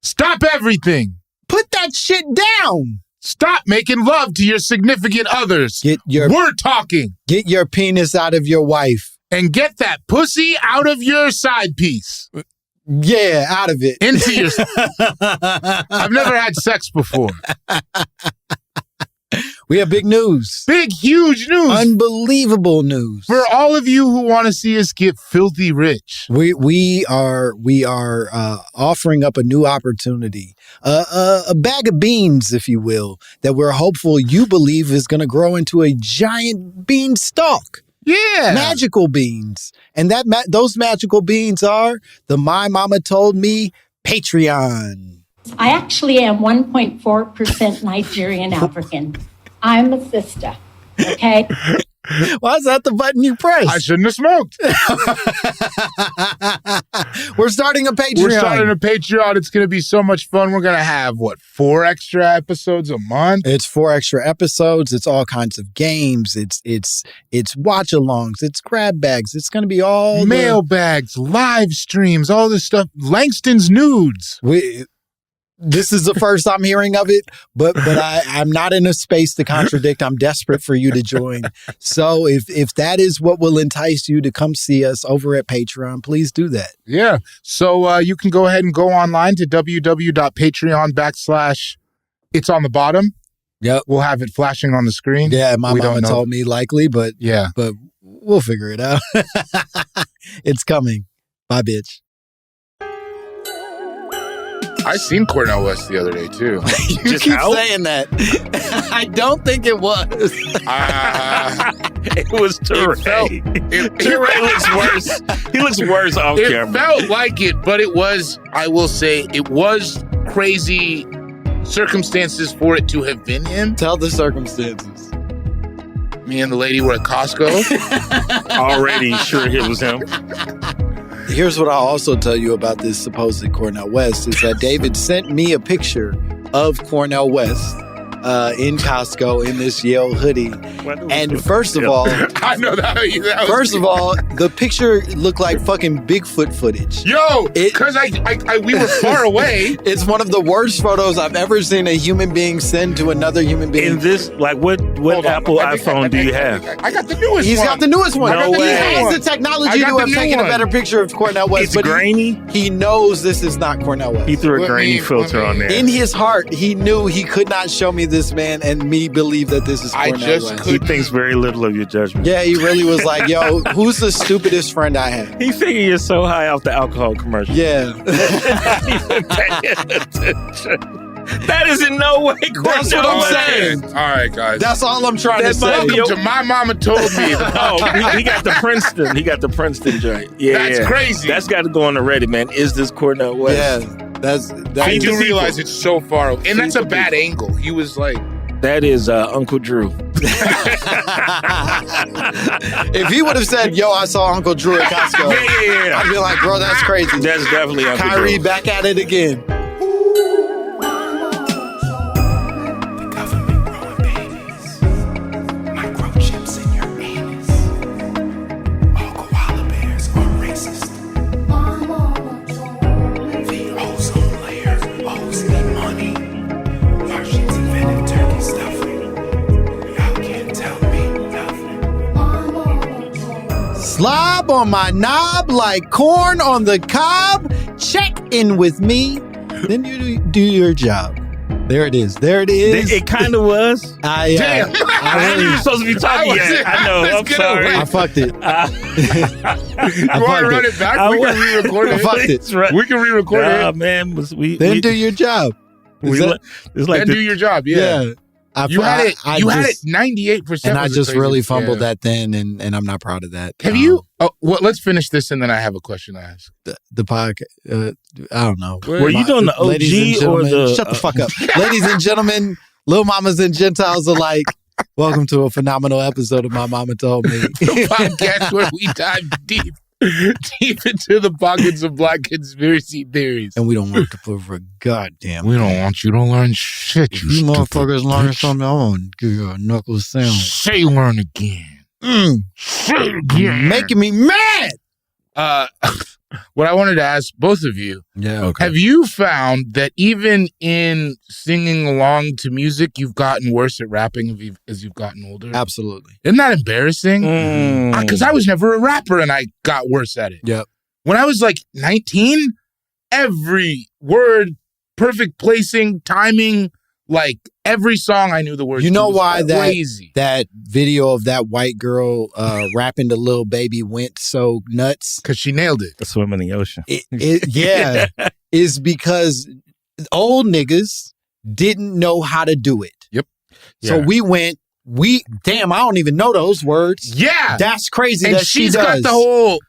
Stop everything. Put that shit down. Stop making love to your significant others. We're talking. Get your penis out of your wife. And get that pussy out of your side piece. Yeah, out of it. Into your... I've never had sex before. We have big news. Big, huge news. Unbelievable news. For all of you who want to see us get filthy rich. We are offering up a new opportunity. A bag of beans, if you will, that we're hopeful you believe is going to grow into a giant beanstalk. Yeah. Magical beans. And those magical beans are the My Momma Told Me Patreon. I actually am 1.4% Nigerian African. I'm a sister, okay? Why is that the button you press? I shouldn't have smoked. We're starting a Patreon. It's going to be so much fun. We're going to have, 4 extra episodes a month? It's 4 extra episodes. It's all kinds of games. It's watch-alongs. It's grab bags. It's going to be all mailbags, live streams, all this stuff. Langston's nudes. This is the first I'm hearing of it, but I'm not in a space to contradict. I'm desperate for you to join. So if that is what will entice you to come see us over at Patreon, please do that. Yeah. So you can go ahead and go online to www.patreon/ it's on the bottom. Yep. We'll have it flashing on the screen. Yeah, my mama told me likely, but we'll figure it out. It's coming. Bye, bitch. I seen Cornel West the other day, too. You keep saying that. I don't think it was. It was Toray. Toray looks worse. He looks worse off camera. It felt like it, but it was, I will say, it was crazy circumstances for it to have been him. Tell the circumstances. Me and the lady were at Costco. Already sure it was him. Here's what I'll also tell you about this supposed Cornel West is that David sent me a picture of Cornel West in Costco in this Yale hoodie. And first of all, I know that. First of all, the picture looked like fucking Bigfoot footage. Yo, because we were far away. It's one of the worst photos I've ever seen a human being send to another human being. In this, what Apple iPhone do you have? I got the newest one. He's got the newest one. No way. He has the technology to have taken a better picture of Cornel West. It's but grainy. He knows this is not Cornel West. He threw a grainy filter on there. In his heart, he knew he could not show me this man and me believe that this is Cornel West. He thinks very little of your judgment. Yeah, he really was like, yo, who's the stupidest friend I have? He figured you're so high off the alcohol commercial. Yeah. That is in no way Cornel. That's what I'm saying. All right, guys. That's all I'm trying to say. Welcome to My Mama Told Me. He got the Princeton. He got the Princeton joint. Yeah, that's crazy. That's got to go on the Reddit, man. Is this Cornel West? Yeah, I do realize it's so far away. And that's a bad angle. He was like... That is Uncle Drew. If he would have said, yo, I saw Uncle Drew at Costco, yeah. I'd be like, bro, that's crazy. That's definitely Uncle Kyrie Drew. back at it again. Slob on my knob like corn on the cob. Check in with me. Then you do your job. There it is. There it is. It kind of was. Damn. I knew you were supposed to be talking yet. I know. I'm sorry. I fucked it. You want to run it back? We can re-record it. I fucked it. We can re-record it. Man. Then do your job. Then do your job. Yeah. You had it 98%. And I just really fumbled that then, and I'm not proud of that. Have you? Oh, well, let's finish this, and then I have a question to ask. The podcast. I don't know. Were you doing the OG or the? Shut the fuck up, ladies and gentlemen, little mamas and Gentiles alike. Welcome to a phenomenal episode of My Momma Told Me, the podcast where we dive deep into the pockets of black conspiracy theories. And we don't want to prove a goddamn. We don't want you to learn shit. You motherfuckers learn something. I want to give you a knuckle sound. Say learn again. Say it again. Making me mad. what I wanted to ask both of you, Yeah. Okay. have you found that even in singing along to music, you've gotten worse at rapping as you've gotten older? Absolutely. Isn't that embarrassing? Mm. Because I was never a rapper and I got worse at it. Yep. When I was like 19, every word, perfect placing, timing, like every song I knew the words. You know to was why crazy. that video of that white girl rapping to Lil Baby went so nuts? Because she nailed it. The swim in the ocean. Yeah, is because old niggas didn't know how to do it. Yep. So Yeah. damn, I don't even know those words. Yeah. That's crazy And that she's she does. got the whole,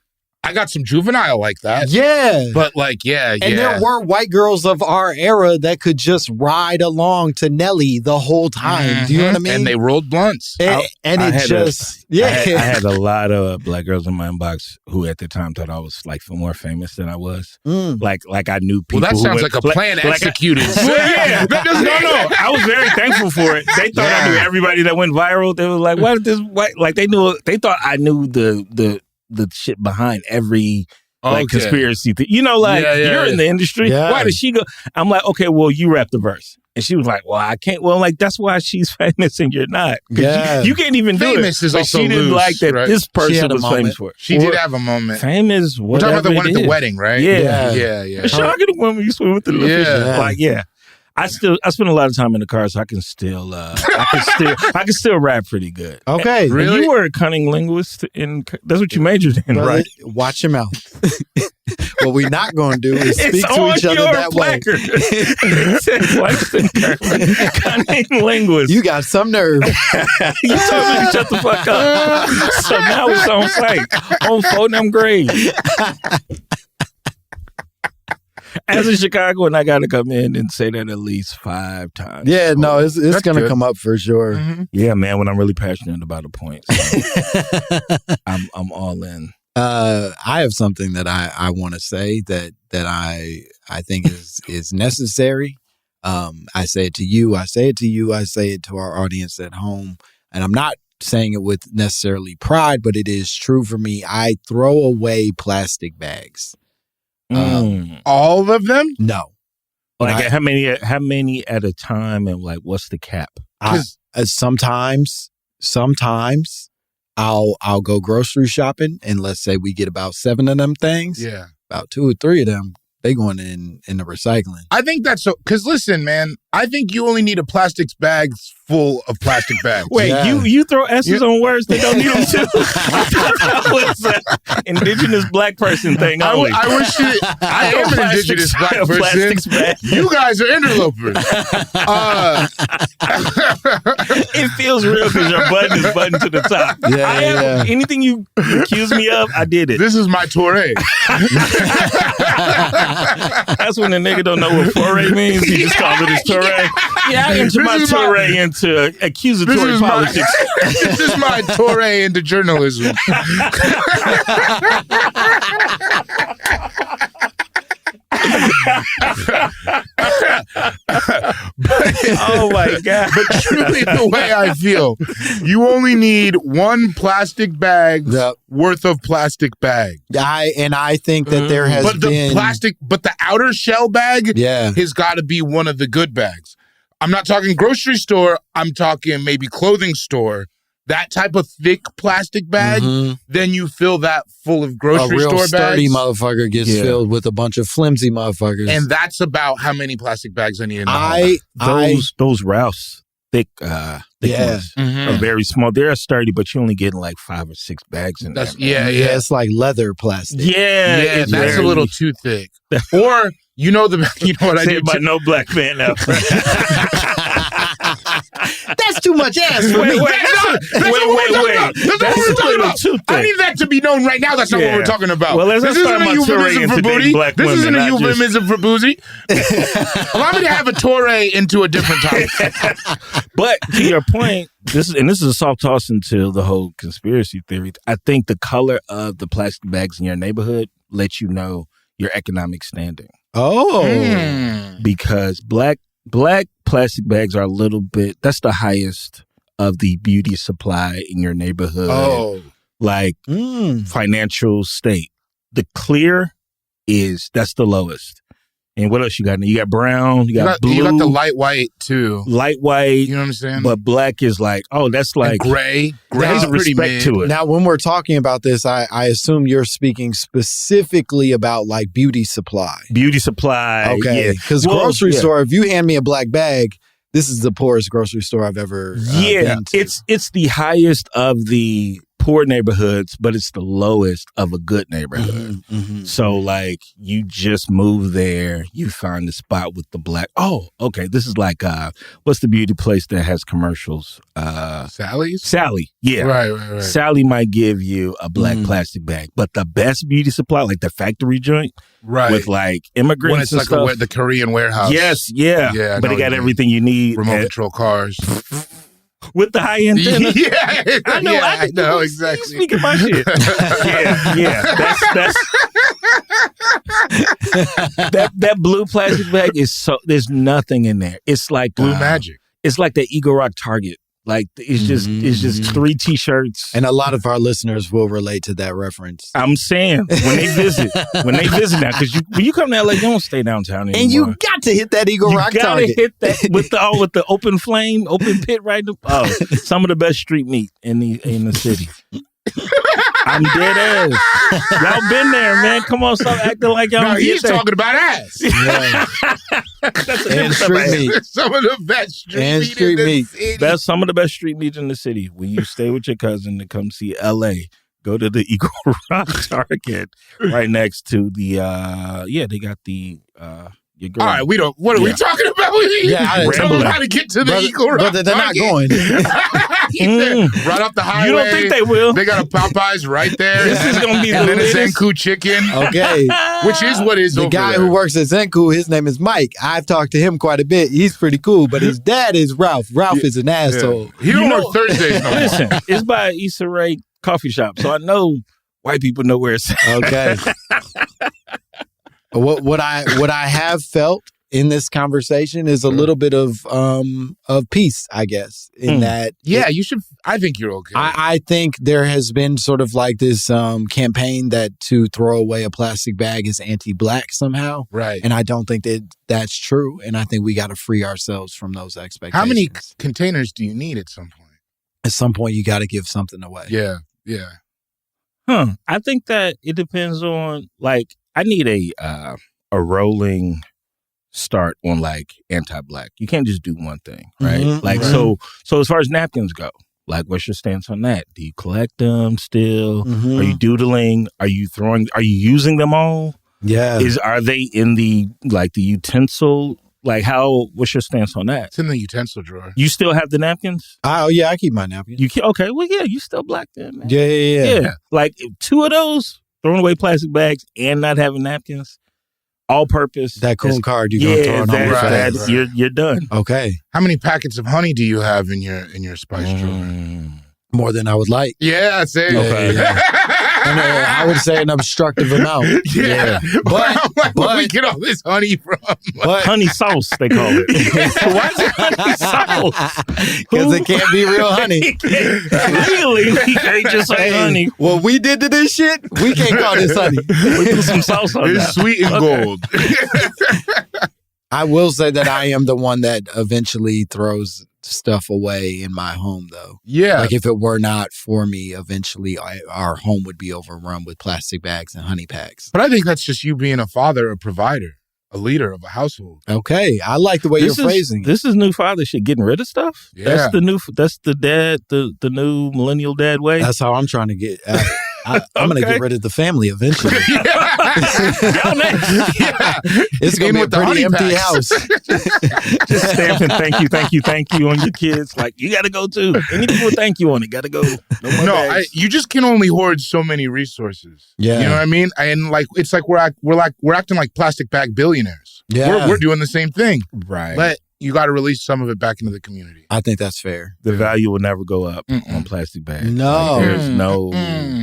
I got some juvenile like that. Yeah. But like, yeah. And there were white girls of our era that could just ride along to Nelly the whole time. Do you know what I mean? And they rolled blunts. And I it had just, I had a lot of black girls in my inbox who at the time thought I was like more famous than I was. Like I knew people. Well, that who sounds went- like a plan executed. Yeah, no. I was very thankful for it. They thought I knew everybody that went viral. They were like, "Why did this?" White? Like they thought I knew the shit behind every conspiracy thing. You know, like you're in the industry. Yeah. Why did she go? I'm like, okay, well, you rap the verse. And she was like, well, I can't. Well, like, that's why she's famous and you're not. Yeah. You can't even do it. Famous is But also she didn't loose, like that right? this person had a was moment. famous for it. She did have a moment. Famous, We're talking about the one at the is. wedding, right? Yeah. Yeah. Shocking the woman you swim with the little Yeah. fish. Like, yeah. I spend a lot of time in the car, so I can still I can still rap pretty good. Okay. And Really? you were a cunning linguist that's what you majored in, Brother, right? Watch your mouth. What we're not going to do is It's speak to on each other your that way. placard. It says Langston Kerman, cunning linguist. You got some nerve. You told me to shut the fuck up. So now it's on site. On 4 them grades. As a Chicagoan, I got to come in and say that at least 5 times. Yeah, no, it's That's going to good. come up for sure. Mhm. Yeah, man, when I'm really passionate about a point. So I'm all in. I have something that I want to say that I think is necessary. I say it to you. I say it to you. I say it to our audience at home. And I'm not saying it with necessarily pride, but it is true for me. I throw away plastic bags. All of them? No. Like how many at a time, and like what's the cap? Sometimes I'll go grocery shopping, and let's say we get about 7 of them things. Yeah. About 2 or 3 of them, they going in the recycling. I think that's so, because listen, man, I think you only need a plastic bag full of plastic bags. Wait, Yeah. you throw S's on words that don't need them too? That was an indigenous black person thing only. I wish I am an indigenous black person. Plastics bag. You guys are interlopers. It feels real because your button is buttoned to the top. Yeah. Anything you accuse me of, I did it. This is my toray. That's when the nigga don't know what foray means. He just calls it his toray. Yeah, I enter my This is my- toray into accusatory politics. This is my toray into journalism. Oh my God. But truly, the way I feel, you only need 1 plastic bag Yep. worth of plastic bag. I think that there has But been the outer shell bag Yeah. has got to be one of the good bags. I'm not talking grocery store. I'm talking maybe clothing store. That type of thick plastic bag, then you fill that full of a grocery real store sturdy bags. motherfucker gets filled with a bunch of flimsy motherfuckers. And that's about how many plastic bags I need in the Those Ralphs thick Yeah. ones home. are very small. They're sturdy, but you only getting like 5 or 6 bags in there. Yeah, it's like leather plastic. Yeah, Yeah, it's that's a very- little too thick. Or you know what I Say do? it by no black man now. That's too much ass for Wait, me. wait, That's what we're talking about. That's what That's we're a talking little about. too I thick. need that to be known right now. That's not what Yeah. we're talking about. Well, let's this talk isn't a about euphemism Toray for and booty. today's black This women, isn't a not just- euphemism for boozy. Allow me to have a Toray into a different topic. But to your point, this is a soft toss into the whole conspiracy theory. I think the color of the plastic bags in your neighborhood lets you know your economic standing. Oh. Because black plastic bags are a little bit, that's the highest of the beauty supply in your neighborhood. Oh. Like financial state. The clear that's the lowest. And what else you got? You got brown, you got blue. You got the light white too. Light white. You know what I'm saying? But black is like, that's like and gray. Gray's pretty respect mid. to it. Now, when we're talking about this, I assume you're speaking specifically about like beauty supply. Beauty supply. Okay. Yeah. Because grocery store, if you hand me a black bag, this is the poorest grocery store I've ever been to. It's the highest of the poor neighborhoods, but it's the lowest of a good neighborhood. So like you just move there, you find the spot with the black. Oh, okay. This is like what's the beauty place that has commercials? Sally's? Sally. Yeah. Right. Sally might give you a black plastic bag, but the best beauty supply, like the factory joint, with like immigrants when it's and like stuff. the Korean warehouse. Yes, yeah. But it got everything you need. Remote control cars. With the high antenna. I know exactly. Speaking my shit. yeah. That blue plastic bag is so. There's nothing in there. It's like blue magic. It's like the Eagle Rock Target. Like it's just 3 T-shirts. And a lot of our listeners will relate to that reference. I'm saying when they visit now, because when you come to LA, you don't stay downtown anymore. And you got to hit that Eagle Rock Target. You gotta hit that with the open flame, open pit right. Some of the best street meat in the city. I'm dead ass. Y'all been there, man. Come on, stop acting like y'all. No, he's talking about ass. Yeah. And street meat. Some of the best street meat. That's some of the best street meat in the city. When you stay with your cousin to come see LA, go to the Eagle Rock Target right next to the. They got the. Your girl. All right, what are we talking about? Tell them how to get to the Eagle Rock. Brother, they're not going. Right off the highway. You don't think they will? They got a Popeyes right there. This is going to be and the then a latest. Zenku chicken. Okay. Which is what is the over guy there. who works at Zenku, his name is Mike. I've talked to him quite a bit. He's pretty cool, but his dad is Ralph. Ralph is an asshole. He don't work Thursdays no more. Listen, it's by Issa Rae coffee shop, so I know white people know where it's at. Okay. What I have felt in this conversation is a little bit of peace, I guess, in that. Yeah, you should. I think you're okay. I think there has been sort of like this campaign that to throw away a plastic bag is anti-black somehow. Right. And I don't think that's true. And I think we got to free ourselves from those expectations. How many containers do you need at some point? At some point, you got to give something away. Yeah. I think that it depends on, like, I need a rolling start on like anti-black. You can't just do one thing, right? So as far as napkins go, like what's your stance on that? Do you collect them still? Are you doodling? Are you using them all? Yeah. Are they in the utensil? Like what's your stance on that? It's in the utensil drawer. You still have the napkins? Oh yeah, I keep my napkins. Okay, well yeah, you still black then, man. Yeah. Like 2 of those, throwing away plastic bags and not having napkins. All purpose. That coon card you're gonna throw on right. You're done. Okay. How many packets of honey do you have in your spice drawer? More than I would like. Yeah, same. Okay. And, I would say an obstructive amount. Yeah. But where we get all this honey from? But honey sauce, they call it. Why is it honey sauce? Because it can't be real honey. Legally, we can't just say honey. What we did to this shit, we can't call this honey. We put some sauce on It's sweet and gold. I will say that I am the one that eventually throws stuff away in my home, though. Yeah. Like if it were not for me, eventually our home would be overrun with plastic bags and honey packs. But I think that's just you being a father, a provider, a leader of a household. Okay. I like the way you're phrasing it. This is new father shit, getting rid of stuff? Yeah. That's the dad, the new millennial dad way? That's how I'm trying to get... I'm going to get rid of the family eventually. Y'all next. It's going to be a pretty empty house. Just stamping thank you on your kids. Like, you got to go too. Anything with thank you on it, got to go. No, you just can only hoard so many resources. Yeah. You know what I mean? And like, it's like we're acting like plastic bag billionaires. Yeah. We're doing the same thing. Right. But you got to release some of it back into the community. I think that's fair. The value will never go up on plastic bags. No. Like, there's no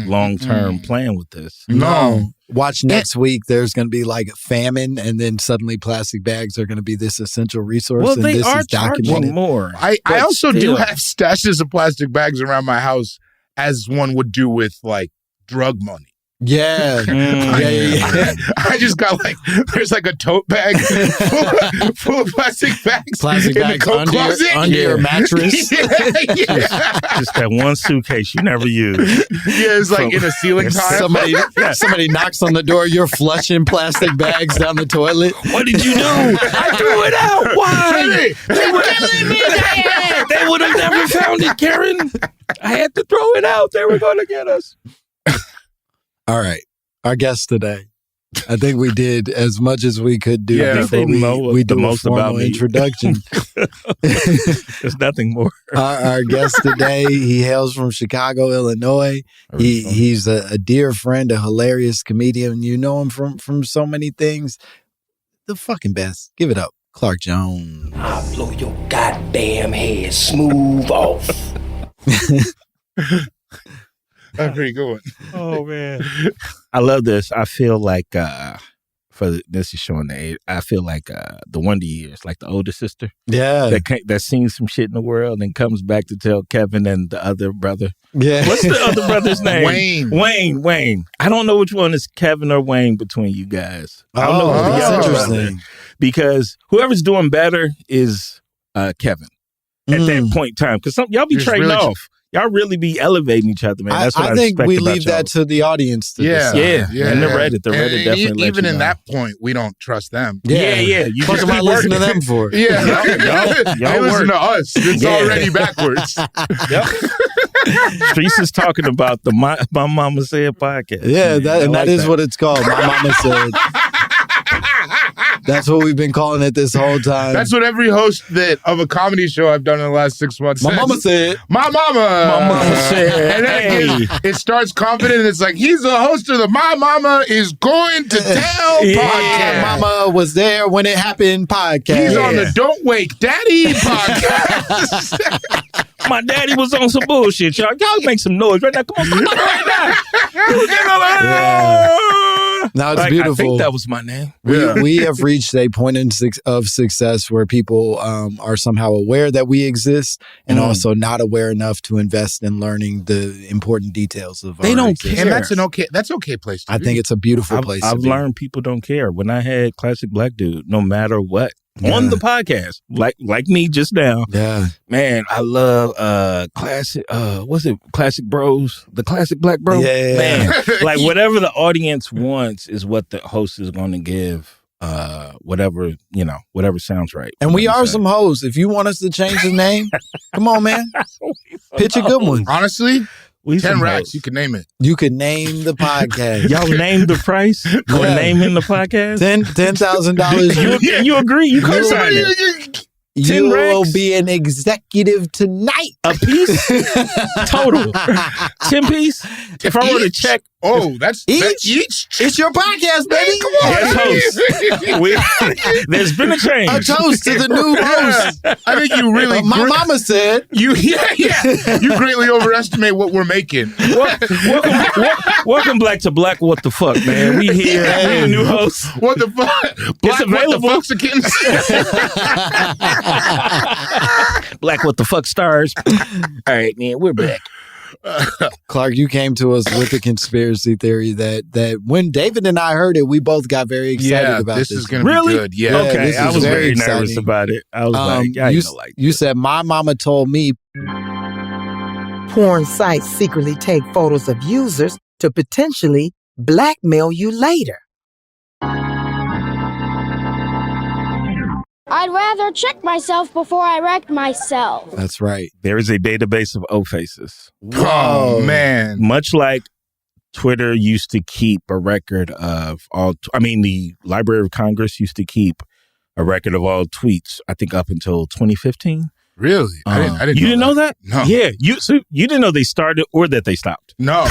long-term plan with this. No. Watch next week. There's going to be like famine, and then suddenly plastic bags are going to be this essential resource. Well, and they this are is documented. charging more. I also do have stashes of plastic bags around my house, as one would do with like drug money. Yeah. Yeah. I just got like, there's like a tote bag full of plastic bags. Plastic in bags the coat under closet. your mattress. Yeah. Just that one suitcase you never use. Yeah, it's like in a ceiling tile. Somebody knocks on the door. You're flushing plastic bags down the toilet. What did you do? I threw it out. Why? They would have never found it, Karen. I had to throw it out. They were going to get us. All right. Our guest today. I think we did as much as we could do before we do a formal introduction. There's nothing more. Our guest today, he hails from Chicago, Illinois. He's a dear friend, a hilarious comedian. You know him from so many things. The fucking best. Give it up. Clark Jones. I'll blow your goddamn head smooth off. That's pretty good. Oh, man. I love this. I feel like, this is showing the age, I feel like the Wonder Years, like the older sister. Yeah. That's seen some shit in the world and comes back to tell Kevin and the other brother. Yeah. What's the other brother's name? Wayne. I don't know which one is Kevin or Wayne between you guys. I don't know who the that's other brother interesting. is. Because whoever's doing better is Kevin at that point in time. Because y'all be trading off. Y'all really be elevating each other, man. That's what I think respect we about leave y'all. that to the audience to decide. Yeah. And the Reddit definitely even let you in know. that point, we don't trust them. Yeah. You What just am I keep listening to working. them for? Yeah, Y'all they listen work. to us. It's already backwards. Streets is talking about the My Momma Said podcast. Yeah, that is that. what it's called. My mama said. That's what we've been calling it this whole time. That's what every host of a comedy show I've done in the last 6 months My says. mama said. My mama. My mama said. And then it starts confident, and it's like, he's the host of the My Mama is Going to Tell podcast. My mama was there when it happened podcast. He's on the Don't Wake Daddy podcast. My daddy was on some bullshit, y'all. Y'all make some noise right now. Come on, right now. Now it's I beautiful. think that was my name. We have reached a point of success where people are somehow aware that we exist and also not aware enough to invest in learning the important details of They our don't existence. care. And that's okay place to I be. think it's a beautiful place I've to be. learned people don't care. When I had Classic Black Dude, no matter what, on the podcast, like me just now, man, I love classic. What's it? Classic Bros, the Classic Black Bro. Yeah. Man, like whatever the audience wants is what the host is going to give. Whatever sounds right. And we are some hoes. If you want us to change the name, come on, man. Pitch a good one. Honestly, We 10 some racks, hoes. you can name it. You could name the podcast. Y'all named the price for naming the podcast? $10,000. You agree? You co-signed it. You 10 will racks? be an executive tonight. A piece? Total. 10 piece? If I were to check. That's each. It's your podcast, baby. Come on. Yes, host. There's been a change. A toast to the new host. I think you really. My mama said. You greatly overestimate what we're making. Welcome back to Black What the Fuck, man. We here. We the new host. What the fuck? Black available. What the Fucksicans. Black What the Fuck stars. All right, man. We're back. Clark, you came to us with a conspiracy theory that when David and I heard it, we both got very excited about this. This is going to be good. Yeah. Okay. this I is was very very nervous exciting. about it. I was You said, my mama told me. Porn sites secretly take photos of users to potentially blackmail you later. I'd rather check myself before I wreck myself. That's right. There is a database of O faces. Oh, man. Much like Twitter used to keep a record of the Library of Congress used to keep a record of all tweets, I think up until 2015. Really? I didn't You didn't know that? No. Yeah. You didn't know they started or that they stopped. No.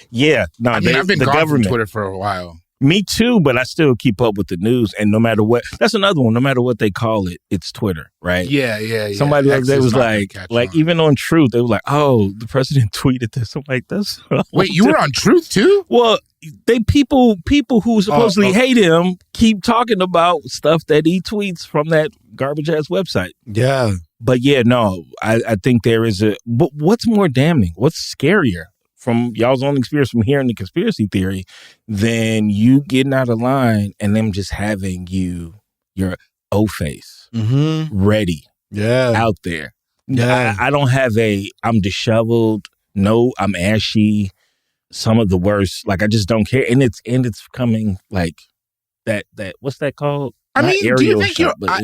Yeah. No, I've been the gone government. from Twitter for a while. Me too, but I still keep up with the news. And no matter what, that's another one. No matter what they call it, it's Twitter, right? Yeah. Somebody the other X day is was not gonna like catch on. even on Truth, they were like, "Oh, the president tweeted this." I'm like, "That's Wait, you were on Truth too? Well, people who supposedly hate him keep talking about stuff that he tweets from that garbage ass website. Yeah. But yeah, no, I think there is but what's more damning? What's scarier from y'all's own experience from hearing the conspiracy theory than you getting out of line and them just having your O-face ready out there. Yeah. I don't have I'm disheveled. No, I'm ashy. Some of the worst. Like, I just don't care. And it's coming like that what's that called? I Not mean, do you think shot, but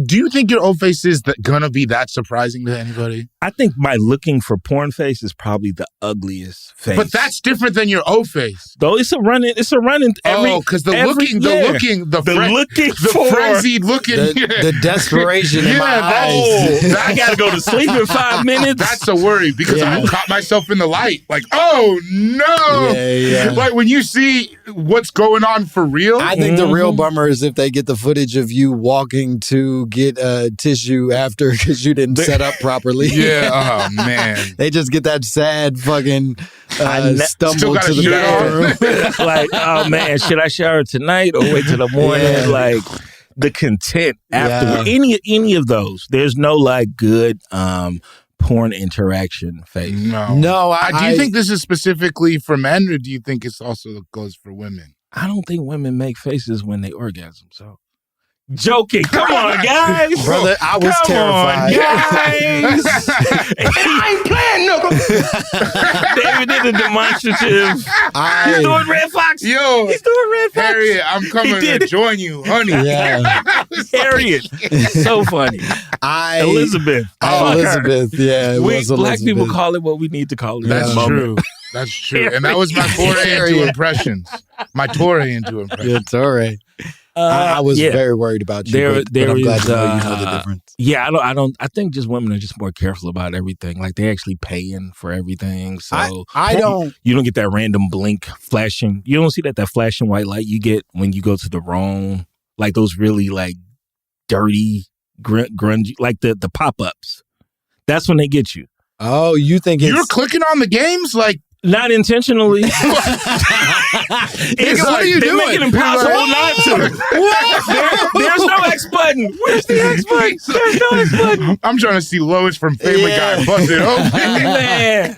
do you think your O-face is gonna be that surprising to anybody? I think my looking for porn face is probably the ugliest face. But that's different than your O-face. Though it's a running because the frenzied looking, the desperation in my eyes. I gotta go to sleep in 5 minutes. That's a worry because I caught myself in the light. Like, oh no! Yeah. Like when you see what's going on for real. I think the real bummer is if they get the footage of you walking to get tissue after because you didn't set up properly. Yeah, oh man. They just get that sad fucking stumble to the bathroom. Like, oh man, should I shower tonight or wait till the morning? Yeah. Like the content after any of those. There's no like good porn interaction face. No. Do you think this is specifically for men, or do you think it's also goes for women? I don't think women make faces when they orgasm. So. Joking. Come on, guys. Brother, I was terrified. Guys. I ain't playing, nigga. David did a demonstrative. He's doing Red Fox. Yo. He's doing Red Fox. Harriet, I'm coming to join you, honey. Yeah. Harriet. So funny. Elizabeth. Elizabeth, yeah. Black people call it what we need to call it. That's true. That's true. And that was my foray into impressions. My foray into impressions. Yeah, toray. I was very worried about you, but I'm glad to know you know the difference. Yeah, I think just women are just more careful about everything. Like they're actually paying for everything. So you don't get that random blink flashing. You don't see that flashing white light you get when you go to the wrong, like those really like dirty, grungy, like the pop-ups. That's when they get you. Oh, you think you're clicking on the games? Like, not intentionally. What are you doing? They make it impossible not to. There's no X button. Where's the X button? There's no X button. I'm trying to see Lois from Family Guy busted open. Man,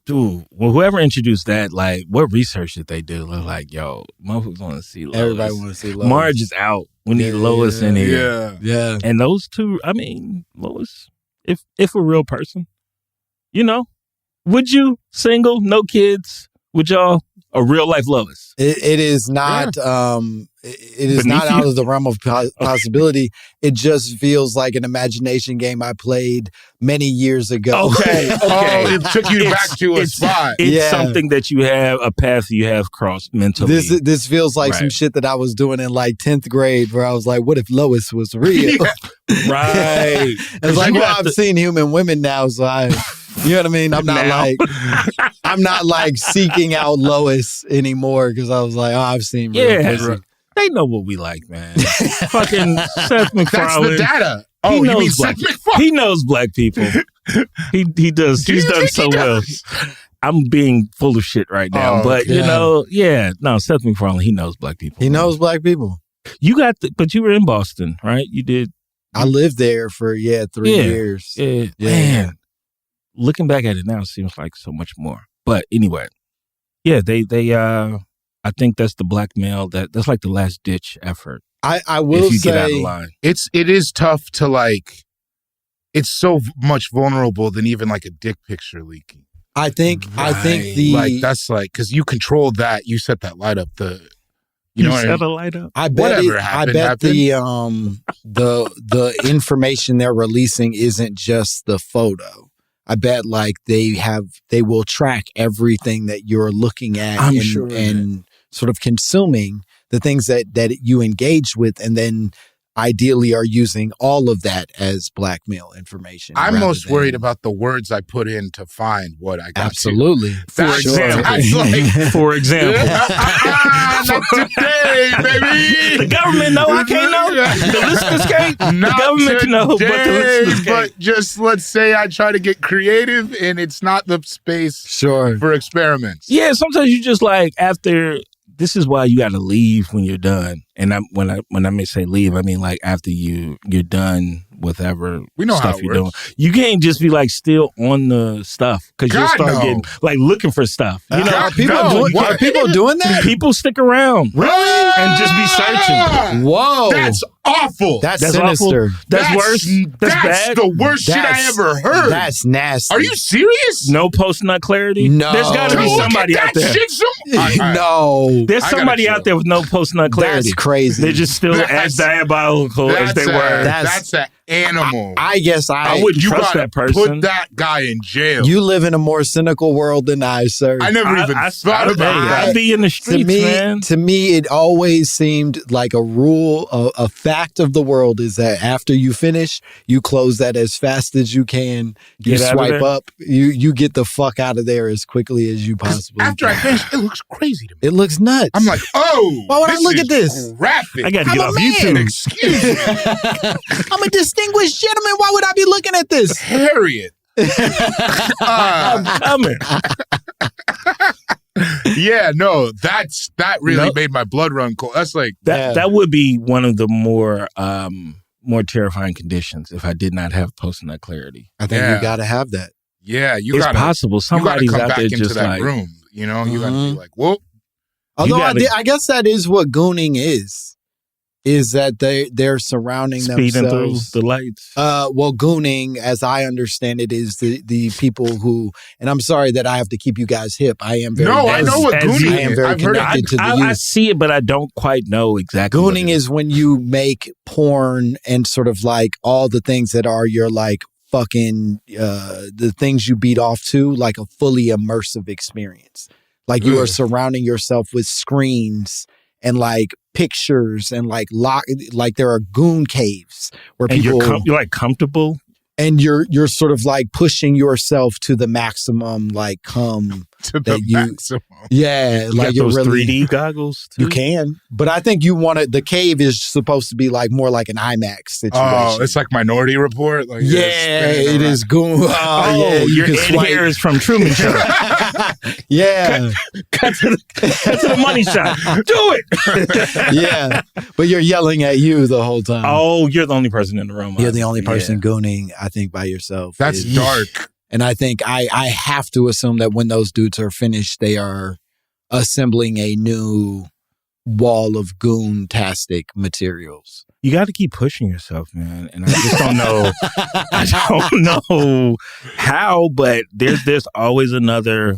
well, whoever introduced that, like, what research did they do? They're like, yo, motherfuckers want to see Lois. Everybody want to see Lois. Marge is out. We need Lois in here. Yeah. And those two, I mean, Lois, if a real person, would you, single, no kids, would y'all a real life Lois? It is not. It is not out of the realm of possibility. It just feels like an imagination game I played many years ago. Okay. Oh, it took you back to a spot. It's something that you have, a path you have crossed mentally. This feels like some shit that I was doing in like 10th grade, where I was like, "What if Lois was real?" Right. It's like, well, I've seen human women now, so you know what I mean? I'm not like seeking out Lois anymore because I was like, oh, I've seen real pussy. They know what we like, man. Fucking Seth MacFarlane. That's the data. Oh, you mean Seth MacFarlane? He knows black people. He does. He's done so well. I'm being full of shit right now, but Seth MacFarlane, he knows black people. He knows black people. But you were in Boston, right? You did. I lived there for 3 years. Yeah, man. Looking back at it now, it seems like so much more. But anyway, they I think that's the blackmail that's like the last ditch effort. I will say get out of line. It is tough to like. It's so much vulnerable than even like a dick picture leaking. I think that's like because you controlled that, you set that light up. You set a light up. I bet the information they're releasing isn't just the photo. I bet like they will track everything that you're looking at and sort of consuming the things that you engage with, and then ideally are using all of that as blackmail information. I'm most worried about the words I put in to find what I got. Absolutely. For example. Not today, baby. The government know I can't know. The listeners can't. The government can know, but the listeners can't. But just let's say I try to get creative and it's not the space for experiments. Yeah, sometimes you just like after. This is why you got to leave when you're done. And when I may say leave, I mean like after you're done whatever We know stuff how it you're doing. works. You can't just be like still on the stuff because you'll God, start no. getting like looking for stuff. You know, Are people, no, doing, what? are people doing that? people stick around and just be searching. Whoa. That's awful. That's awful. sinister. That's worse. That's bad. the worst shit I ever heard. That's nasty. Are you serious? No post nut clarity. No. There's got to be Look somebody at out that there. shit. No. There's I gotta somebody chill. out there with no post nut clarity. That's crazy. They're just still as diabolical as they were. That's an animal. I guess I wouldn't you trust gotta that person. put that guy in jail. You live in a more cynical world than I, sir. I never even thought about that. I'd be in the streets, man. To me, it always seemed like a rule, a fact of the world is that after you finish, you close that as fast as you can. You Get out of swipe there. up. You get the fuck out of there as quickly as you possibly After can. I finish, it looks crazy to me. It looks nuts. I'm like, oh, Why would I look is at this? Graphic. I got to I'm get a off man. YouTube. Excuse me, I'm a distinguished gentleman. Why would I be looking at this? Harriet. I'm coming. Yeah, no, that really No. made my blood run cold. That's like That would be one of the more terrifying conditions if I did not have post nut clarity. I think Yeah. you got to have that. yeah, you It's gotta possible you somebody's gotta come out back there into just that like room. You know, you gotta be like, whoa. Although gotta- I guess that is what gooning is that they're surrounding speeding through themselves. the lights. Well, gooning, as I understand it, is the people who, and I'm sorry that I have to keep you guys hip. I am very No, I know what as gooning I am is. very I've heard connected it. to the I youth. see it, but I don't quite know exactly. what Gooning it is when you make porn and sort of like all the things that are your like fucking the things you beat off to, like a fully immersive experience. Like you are surrounding yourself with screens and like pictures and like there are goon caves where and people you're like comfortable. and you're sort of like pushing yourself to the maximum, like come To the that you- maximum. yeah, You like got you're those really 3D goggles too. you can, but I think you want it. The cave is supposed to be like more like an IMAX situation. Oh, it's like Minority Report. Like yeah, spinning it around. is goon. Oh, yeah, you your can Ed swipe. Harris from Truman Show. Yeah, cut to the money shot. Do it. yeah, but you're yelling at you the whole time. Oh, you're the only person in the room. You're the only person Yeah. gooning, I think, by yourself. That's Is- dark. And I think I have to assume that when those dudes are finished, they are assembling a new wall of goon-tastic materials. You got to keep pushing yourself, man. And I just don't know. I don't know how, but there's always another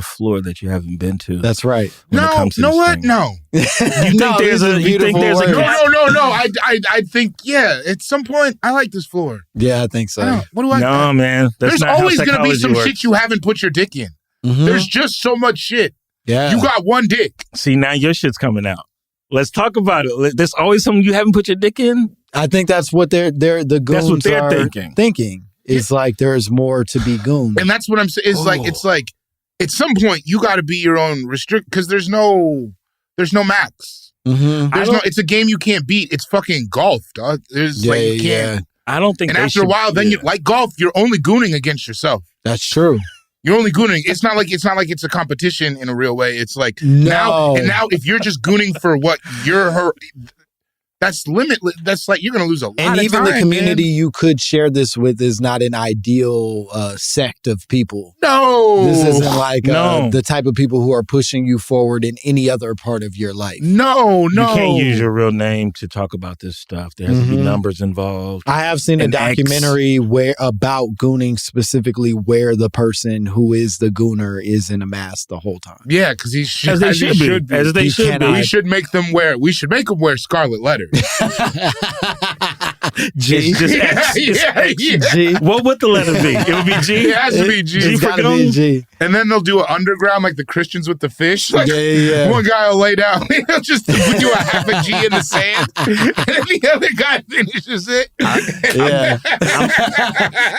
floor that you haven't been to. That's right. when it No, comes to know this what? thing. No. You think No, there's these are a you think beautiful there's a words. gap? No. I think, yeah, at some point, I like this floor. Yeah, I think so. I don't- what do I No, man. That's There's not how always going to be psychology some works. shit you haven't put your dick in. Mhm. There's just so much shit. Yeah. You got one dick. See, now your shit's coming out. Let's talk about it. There's always something you haven't put your dick in. I think that's what the goons That's what they're are thinking. It's like there's more to be gooned. And that's what I'm saying. It's like at some point you got to be your own restrict because there's no max. Mm-hmm. It's a game you can't beat. It's fucking golf, dog. There's Yeah, like you can't. yeah. I don't think. And they after a should- while, then yeah. you like golf. You're only gooning against yourself. That's true. You're only gooning. It's not like it's a competition in a real way. It's like No. now if you're just gooning for what that's limitless. That's like you're gonna lose a lot. And of even time, the community man. you could share this with is not an ideal sect of people. No, This isn't like No. the type of people who are pushing you forward in any other part of your life. No. You can't use your real name to talk about this stuff. There has to be Mhm. numbers involved. I have seen a An ex. documentary about gooning, specifically where the person who is the gooner is in a mask the whole time. Yeah, because he should. As they as he should be. As they He should be. cannot- We should make them wear. We should make them wear scarlet letters. G. It's just X. It's Yeah, X. yeah. G. What would the letter be? It would be G. It has to be G. G It's for gotta be goon? a G. And then they'll do an underground like the Christians with the fish. Like, Yeah. one guy will lay down. He'll just do a half a G in the sand, and then the other guy finishes it. Yeah.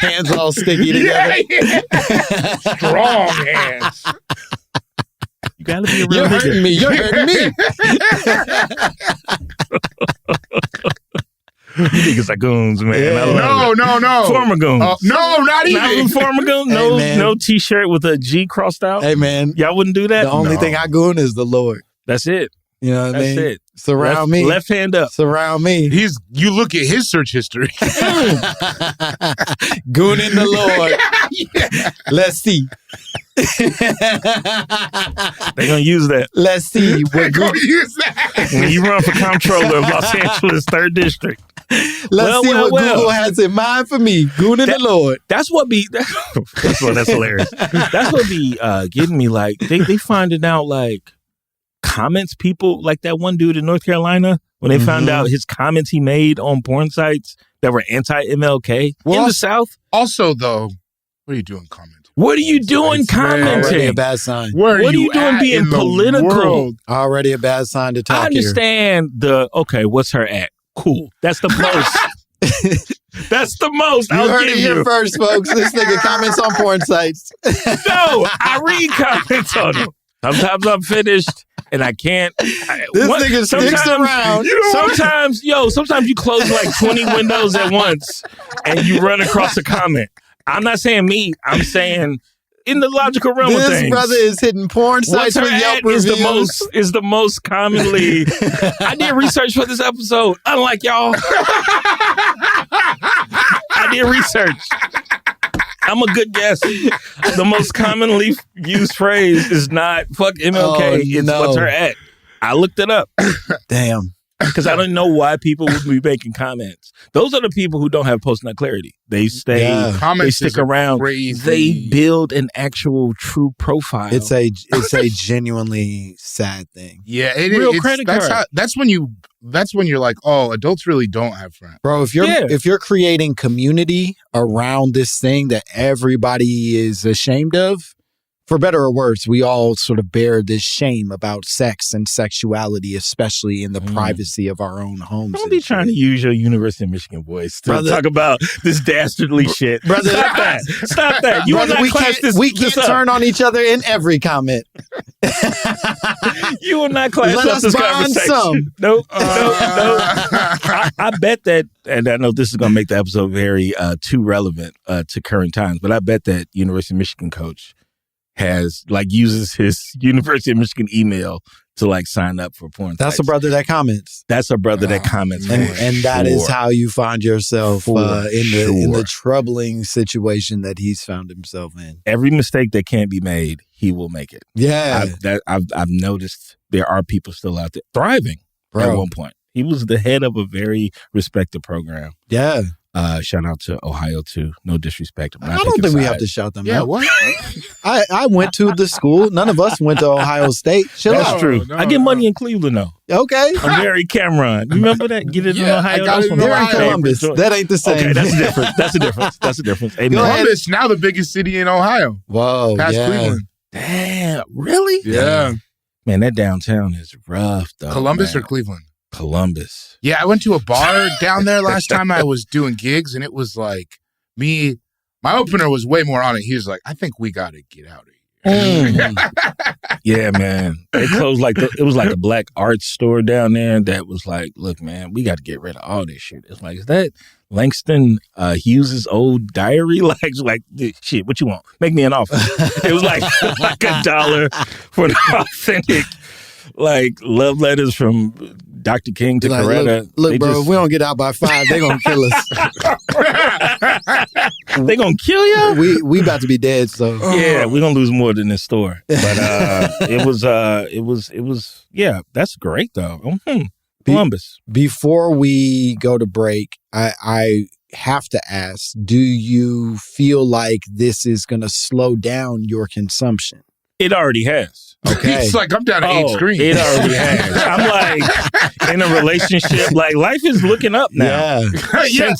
Hands all sticky together. Yeah. Strong hands. You gotta be a real You're nigga. hurting me. You're hurting me. You niggas are goons, man. Yeah. I love it. No. Former goons. No, not Not even. even former goons. Hey, No, man. no T-shirt with a G crossed out. Hey, man. Y'all wouldn't do that. The only No. thing I goon is the Lord. That's it. You know what I That's mean? it. Surround me. Left hand up. Surround me. You look at his search history. Gooning the Lord. Yeah. Let's see. They're gonna use that. Let's see what Go use that. When you run for comptroller of Los Angeles 3rd District. Let's see what Google has in mind for me. Gooning the Lord. That's what be. That's hilarious. That's what be getting me. Like they finding out like comments people like that one dude in North Carolina when they found out his comments he made on porn sites that were anti-MLK in the South. Also, though, what are you doing commenting? What are you doing commenting? Already a bad sign. What are you doing being political? Already a bad sign to talk I understand what's her at? Cool. That's the most. That's the most. You heard it here first, folks. This nigga comments on porn sites. No, I read comments on them. Sometimes I'm finished and I can't. This nigga sticks around. Sometimes you close like 20 windows at once and you run across a comment. I'm not saying me. I'm saying in the logical realm of things. This brother is hitting porn sites with Yelp reviews. Is the most commonly. I did research for this episode. Unlike y'all, I did research. I'm a good guess. The most commonly used phrase is not "fuck MLK." It's what's her at. I looked it up. Damn. Because I don't know why people would be making comments. Those are the people who don't have post-nut clarity. They stay, they stick around. Crazy. They build an actual true profile. It's a genuinely sad thing. Yeah, Real credit card. That's when you're like, oh, adults really don't have friends. Bro, if you're creating community around this thing that everybody is ashamed of, for better or worse, we all sort of bear this shame about sex and sexuality, especially in the privacy of our own homes. Don't be trying to use your University of Michigan voice to talk about this dastardly shit. Brother, stop that. Stop that. You will not class this. We can't turn on each other in every comment. You will not class Let up us this bond conversation. some. Nope. I bet that, and I know this is going to make the episode very too relevant to current times, but I bet that University of Michigan coach has uses his University of Michigan email to sign up for porn. That's a brother that comments. That's a brother that comments. And that is how you find yourself in the troubling situation that he's found himself in. Every mistake that can't be made, he will make it. Yeah. I've noticed there are people still out there thriving at one point. He was the head of a very respected program. Yeah. Shout out to Ohio too. No disrespect. I don't think we have to shout them out. Yeah, what? I went to the school. None of us went to Ohio State. That's true. I get money in Cleveland though. Okay. I'm very Cameron. You remember that? Get it in Ohio. I got it in They're Ohio. in Columbus. That ain't the same. Okay, that's a difference. That's a difference. Amen. Columbus, now the biggest city in Ohio. Whoa. Past Cleveland. Damn. Really? Yeah. Man, that downtown is rough though. Columbus man. or Cleveland? Columbus. Yeah, I went to a bar down there last time I was doing gigs, and it was like my opener was way more on it. He was like, I think we got to get out of here. Yeah, man. They closed it was like a black art store down there that was like, look, man, we got to get rid of all this shit. It's like, is that Langston Hughes' old diary? Like shit, what you want? Make me an offer. It was like $1 for the authentic love letters from Dr. King to Coretta. Look, bro, if we don't get out by 5, they're going to kill us. They going to kill you? We about to be dead, so. Yeah, we're going to lose more than this store. But it was, yeah, that's great, though. Columbus. Before we go to break, I have to ask, do you feel like this is going to slow down your consumption? It already has. Okay. It's like I'm down to 8 screens. It already has. I'm in a relationship. Life is looking up now. Yeah.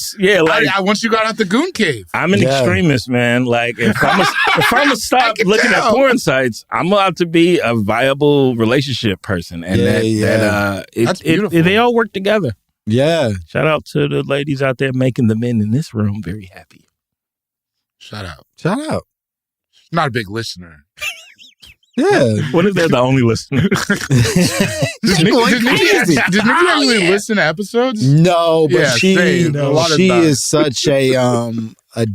Once you got out the goon cave. I'm an extremist, man. If I'm gonna stop looking at porn sites, I'm allowed to be a viable relationship person, and that's beautiful. They all work together. Yeah. Shout out to the ladies out there making the men in this room very happy. Shout out. Not a big listener. Yeah. What if they're the only listener? Does Nikki actually listen to episodes? No, but she times. is such a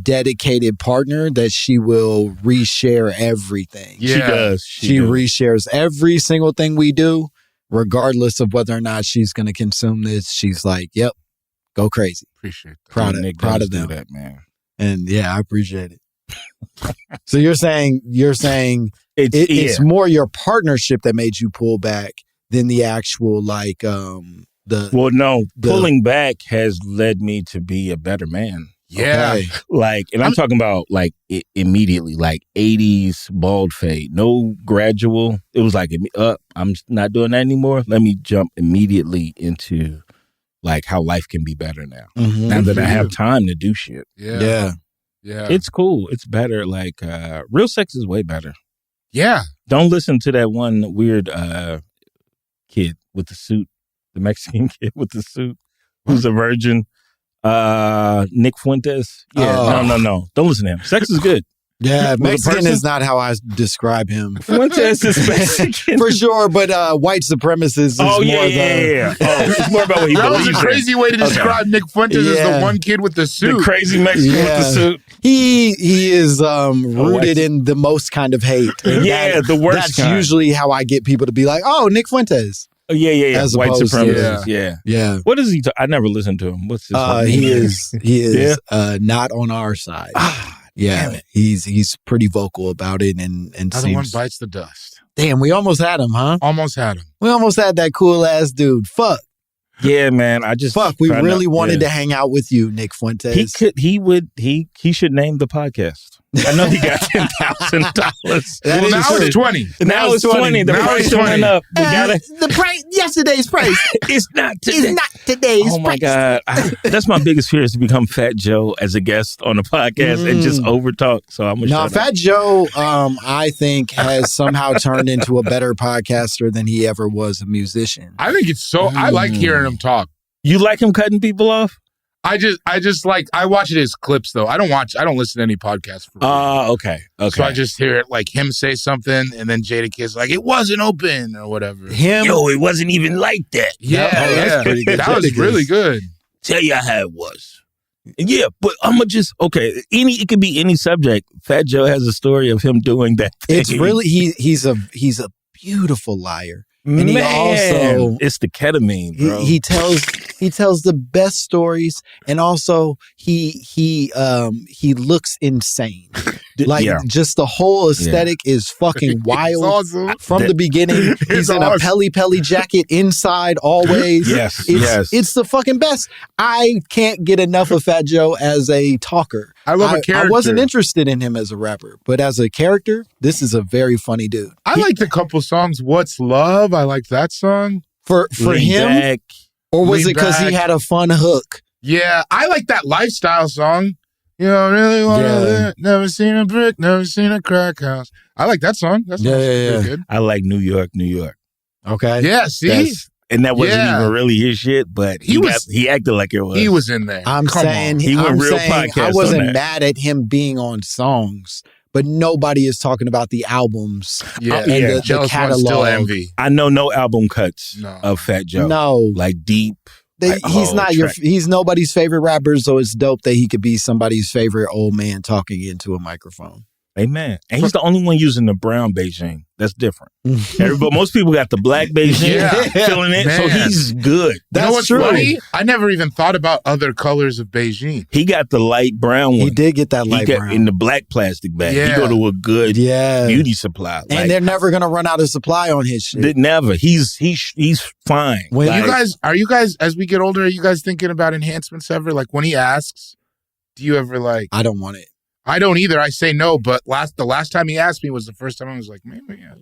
dedicated partner that she will reshare everything. Yeah. She does. She reshares every single thing we do. regardless of whether or not she's going to consume this, she's like, "Yep, go crazy." Appreciate that. Proud of them, that, man. And yeah, I appreciate it. So you're saying it's yeah. more your partnership that made you pull back than the actual pulling back has led me to be a better man. Yeah. Okay. Like, and I'm talking about like immediately, like 80s bald fade, no gradual. It was like, I'm not doing that anymore. Let me jump immediately into like how life can be better now. Mhm. Now that I have time to do shit. Yeah. It's cool. It's better. Like, real sex is way better. Yeah. Don't listen to that one weird kid with the suit, the Mexican kid with the suit, who's a virgin. Nick Fuentes. Yeah, no. Don't listen to him. Sex is good. Yeah, Mexican is not how I describe him. Fuentes is Mexican. For sure, but white supremacist is more yeah. Oh, it's more about what he That believes was a crazy way to describe Nick Fuentes as the one kid with the suit. The crazy Mexican with the suit. He is rooted in the most kind of hate. And the worst That's kind. usually how I get people to be like, "Oh, Nick Fuentes." Oh, yeah. As White opposed to- supremacists. Yeah. What is he? I never listened to him. What's his name? He is not on our side. Yeah, he's pretty vocal about it and Another one bites the dust. Damn, we almost had him, huh? Almost had him. We almost had that cool ass dude. Fuck. Yeah, man. We really wanted to hang out with you, Nick Fuentes. He should name the podcast. I know he got $10,000. Well, now it's 20. Now it's 20. The price went up. The price, yesterday's price. It's not today. It's not today's price. Oh my God. That's my biggest fear, is to become Fat Joe as a guest on a podcast and just overtalk. So I'm gonna Fat Joe, I think, has somehow turned into a better podcaster than he ever was a musician. I think it's so. I like hearing him talk. You like him cutting people off? I just like, I watch his clips though. I don't listen to any podcasts. Okay. So I just hear it, like him say something, and then Jada Kiss like, it wasn't open or whatever. It wasn't even like that. Yeah. That's pretty good. That was really good. Tell you how it was. Yeah, but I'm gonna just it could be any subject. Fat Joe has a story of him doing that thing. It's really he's a beautiful liar. And he also, it's the ketamine, bro. He tells the best stories, and also he looks insane. Like just the whole aesthetic is fucking wild. Awesome. From the beginning. He's in a Pelly jacket inside always. It's the fucking best. I can't get enough of Fat Joe as a talker. I love a character. I wasn't interested in him as a rapper, but as a character, this is a very funny dude. I liked a couple songs. What's Love? I liked that song. For him, or was it because he had a fun hook? Yeah, I like that lifestyle song. You don't really want to live. Never seen a brick, never seen a crack house. I like that song. That song's pretty good. I like New York. Okay. Yeah, see? And that wasn't even really his shit, but he acted like it was. He was in there. He went real podcast. I wasn't mad at him being on songs, but nobody is talking about the albums. The catalog. Still envy. I know no album cuts of Fat Joe. No, like deep. He's nobody's favorite rapper, so it's dope that he could be somebody's favorite old man talking into a microphone. Amen. And he's the only one using the brown Beijing. That's different. Most people got the black Beijing filling it, so he's good. That's what's true. Funny? I never even thought about other colors of Beijing. He got the light brown one. He did get that light brown. In the black plastic bag. He go to a good beauty supply. And they're never going to run out of supply on his shit. Never. He's fine. When are you guys, as we get older, are you guys thinking about enhancements ever? Like when he asks, do you ever like... I don't want it. I don't either. I say no, but the last time he asked me was the first time I was like, maybe. Yeah.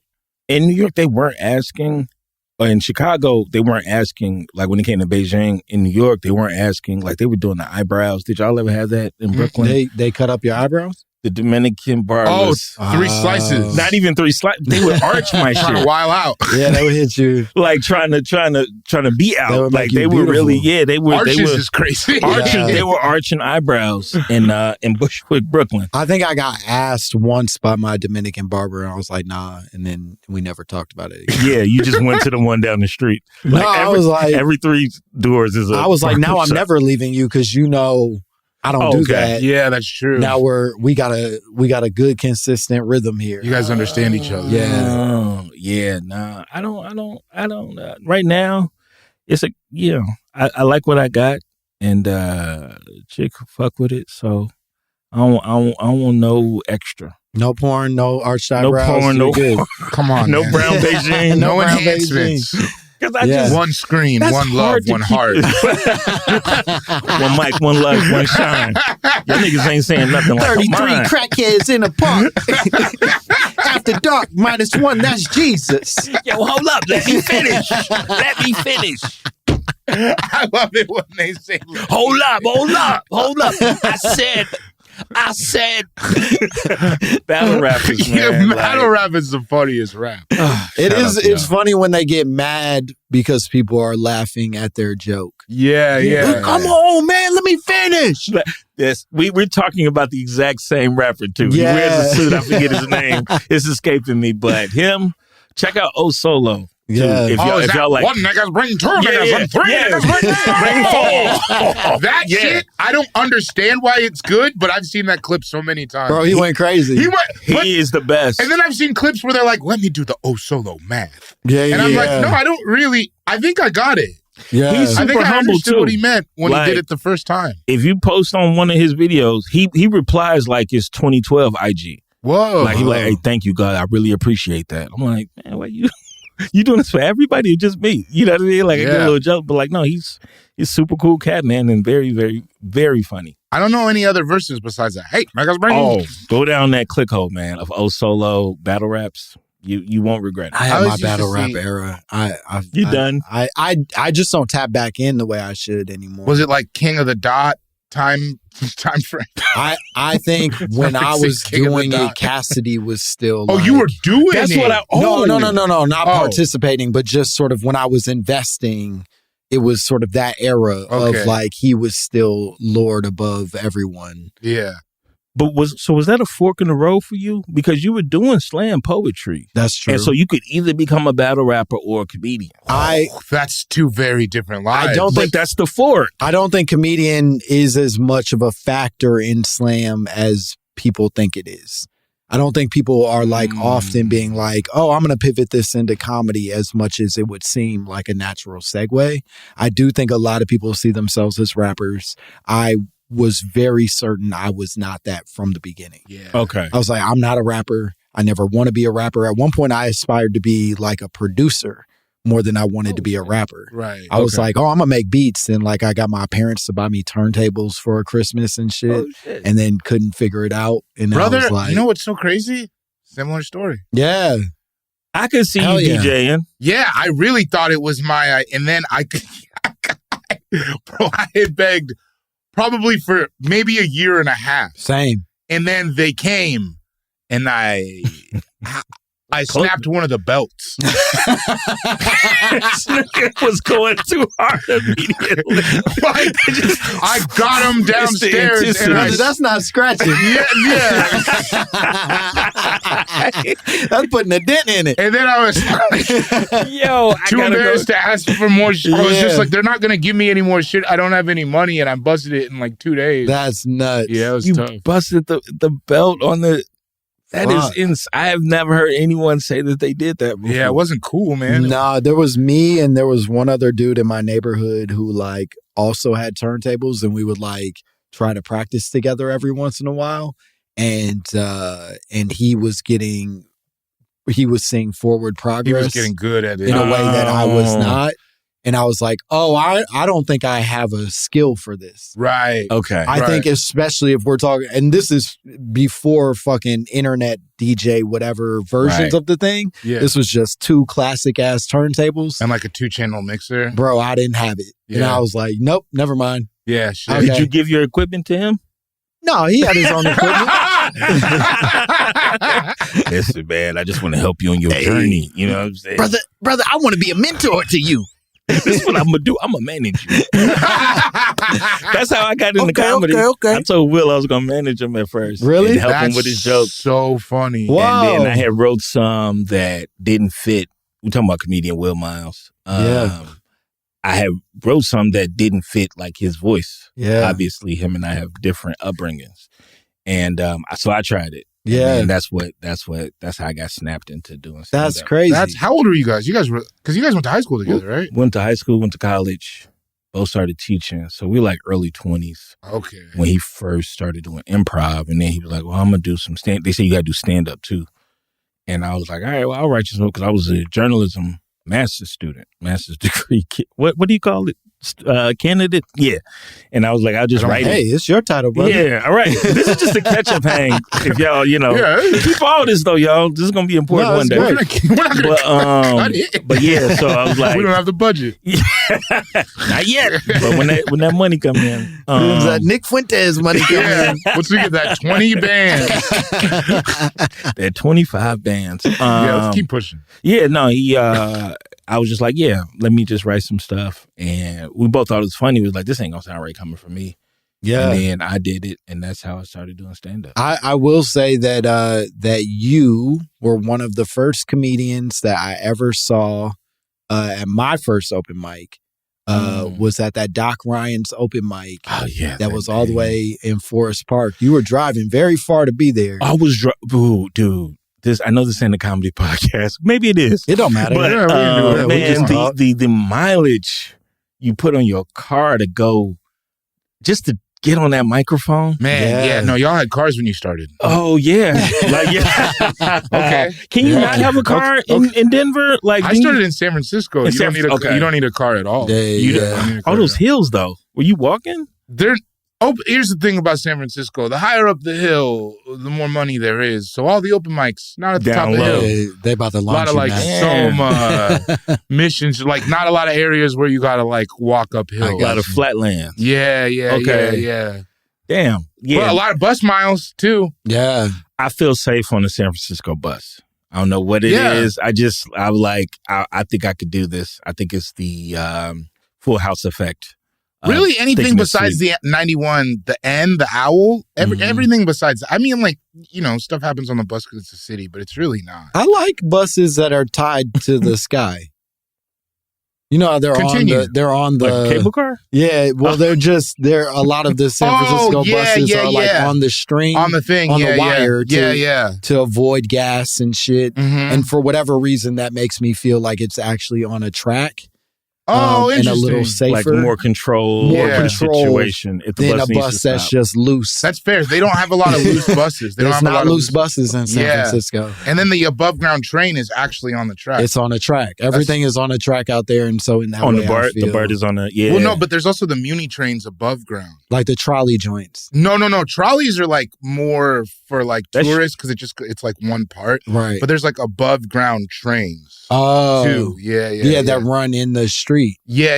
In New York, they weren't asking. In Chicago, they weren't asking. Like when it came to Beijing, in New York, they weren't asking. Like they were doing the eyebrows. Did y'all ever have that in Brooklyn? They cut up your eyebrows? The Dominican bar was 3 slices. Not even 3 slices. They would arch my shit. Trying to while out. Yeah, they would hit you. Like trying to be out. Like they were really, they were. Arches is crazy. They were arching eyebrows in Bushwick, Brooklyn. I think I got asked once by my Dominican barber, and I was like, nah. And then we never talked about it again. Yeah, you just went to the one down the street. I was like, every 3 doors is I was like, now I'm never leaving you because I don't do that. Yeah, that's true. Now we got a good consistent rhythm here. You guys understand each other. Yeah. yeah, nah, I don't. Right now, it's I like what I got, and chick fuck with it. So I don't want no extra. No porn, no arched No eyebrows. porn, no good. Come on, no man. brown Beijing, no brown enhancements. Because I Yeah. just One screen, that's one love, hard to one keep- heart. one mic, one love, one shine. Y'all niggas ain't saying nothing like 33 mine. crackheads in a park. After dark, -1, that's Jesus. Yo, hold up, let me finish. Let me finish. I love it when they say, Hold up. I said. Battle rappers, man. battle rap is the funniest rap. It's funny when they get mad because people are laughing at their joke. Yeah. Come on, man, let me finish. Yes, we're talking about the exact same rapper too. He Yeah. wears a suit. I forget his name. It's escaping me, but him. Check out O Solo. Too, Yeah. if y'all like one niggas bring two niggas and three niggas bring four. That shit, I don't understand why it's good, but I've seen that clip so many times. Bro, he went crazy. He is the best. And then I've seen clips where they're like, let me do the O Solo math. Yeah, And I'm like, no, I don't really. I think I got it. Yeah. He's I think super I humble, understood too. what he meant when Like, he did it the first time. if you post on one of his videos, he replies like it's 2012 IG. Whoa. Like he like, hey, thank you, God. I really appreciate that. I'm like, man, what you doing this for everybody or just me? You know what I mean? Like I get a little joke, but like, no, he's super cool cat, man, and very, very, very funny. I don't know any other verses besides that. Hey, niggas bring. Oh, go down that click hole, man, of O Solo battle raps. You won't regret it. I I had was my used to battle rap see- era. Done? I just don't tap back in the way I should anymore. Was it like King of the Dot time frame? I think when I was King of the doing it, Dot. Cassidy was still. Oh, like, you were doing That's it. what I. No, Oh. not participating, but just sort of when I was investing, it was sort of that era Okay. of like he was still lord above everyone. Yeah. But was that a fork in the road for you? Because you were doing slam poetry. That's true. And so you could either become a battle rapper or a comedian. That's two very different lives. I don't But think that's the fork. I don't think comedian is as much of a factor in slam as people think it is. I don't think people are like often being like, oh, I'm going to pivot this into comedy as much as it would seem like a natural segue. I do think a lot of people see themselves as rappers. I was very certain I was not that from the beginning. Yeah. Okay. I was like, I'm not a rapper. I never want to be a rapper. At one point, I aspired to be like a producer more than I wanted to be a rapper. Right. I was like, oh, I'm going to make beats. And like, I got my parents to buy me turntables for Christmas and shit, and then couldn't figure it out. And Brother, I was like, you know what's so crazy? Similar story. yeah. I could see Hell you yeah. DJing. Yeah, I really thought it was and then bro, I had begged probably for maybe a year and a half. Same. And then they came and I snapped one of the belts. It was going too hard immediately. Like, I got him downstairs and Brother, that's not scratching. yeah. That's putting a dent in it. And then I was like, Yo, I too gotta embarrassed to ask for more shit. I was Yeah. just like, they're not going to give me any more shit. I don't have any money, and I busted it in like 2 days. That's nuts. Yeah, it was You tough. busted the belt on the. That Fuck. is I have never heard anyone say that they did that before. Yeah, it wasn't cool, man. Nah, there was me and there was one other dude in my neighborhood who like also had turntables, and we would like try to practice together every once in a while. And he was seeing forward He progress was getting good at it. in a way that I was Oh. not. And I was like, oh, I don't think I have a skill for this. Right. Okay. I think especially if we're talking, and this is before fucking internet DJ whatever versions Right. of the thing. Yeah. This was just two classic ass turntables. And like a 2-channel mixer. Bro, I didn't have it. And Yeah. I was like, nope, never mind. Yeah, shit. Okay. Did you give your equipment to him? No, he had his own equipment. Listen, man, I just want to help you on your journey. You know what I'm saying? brother, I want to be a mentor to you. This is what I'm going to do. I'm going to manage you. That's how I got into comedy. okay. I told Will I was going to manage him at first. Really? And help him That's with his jokes. so funny. Whoa. And then I had wrote some that didn't fit. We're talking about comedian Will Miles. Yeah. I had wrote some that didn't fit like his voice. Yeah. Obviously, him and I have different upbringings. And so I tried it. Yeah. And that's how I got snapped into doing stand-up. That's crazy. How old were you guys? You guys were, because you guys went to high school together, right? Went to high school, went to college, both started teaching. So we were like early 20s. Okay. When he first started doing improv, and then he was like, well, I'm going to do some stand. They say you got to do stand-up too. And I was like, all right, well, I'll write you some, because I was a journalism master's degree. What do you call it? Candidate? Yeah. And I was like, I'll just write Hey, it's your title, brother. Yeah, all right. This is just a catch-up hang. If y'all, Yeah. keep all this though, y'all. This is gonna be important one day. We're not gonna cut it. But yeah, so I was like, we don't have the budget. not yet. But when that money come in, that Nick Fuentes money coming in. Once we get that 20 bands. that 25 bands. Yeah, let's keep pushing. Yeah, no, I was just like, yeah, let me just write some stuff. And we both thought it was funny. We was like, this ain't gonna sound right coming from me. Yeah. And then I did it, and that's how I started doing stand-up. I will say that that you were one of the first comedians that I ever saw at my first open mic. Was at that Doc Ryan's open mic. Oh, yeah. That was all the way in Forest Park. You were driving very far to be there. I was, dude. I know this ain't a comedy podcast. Maybe it is. It don't matter. But Yeah, man, the mileage you put on your car to go just to get on that microphone. Man, yeah. No, y'all had cars when you started. Oh yeah. Like yeah. Okay. Can you not have a car in Denver? Like I started in San Francisco. In You don't need a car at all. All those hills though. Were you walking? Here's the thing about San Francisco. The higher up the hill, the more money there is. So all the open mics, not at the top of the hill. They about to A lot launch of Soma missions, like not a lot of areas where you gotta like walk uphill. A lot of flatlands. Yeah. Damn. Yeah. But a lot of bus miles too. Yeah. I feel safe on the San Francisco bus. I don't know what it is. I think I could do this. I think it's the Full House effect. Really, anything besides the 91, the N, the owl, everything besides. I mean, like, stuff happens on the bus because it's a city, but it's really not. I like buses that are tied to the sky. They're on the like cable car. Yeah, well, they're a lot of the San Francisco buses are like on the string, on the thing, on the wire, to avoid gas and shit. Mm-hmm. And for whatever reason, that makes me feel like it's actually on a track. Oh, and a interesting. little safer, like more control situation. If the than bus a bus that's stop. just loose. That's fair. They don't have a lot of loose buses. They don't have a lot of loose buses in San Francisco. And then the above ground train is actually on the track. It's on a track. Everything is on a track out there, and so in that on way, the BART, the BART is on a Well, no, but there's also the Muni trains above ground, like the trolley joints. No. Trolleys are like more for like tourists because it's like one part, right? But there's like above ground trains. Oh, too. Yeah. That run in the street. Yeah.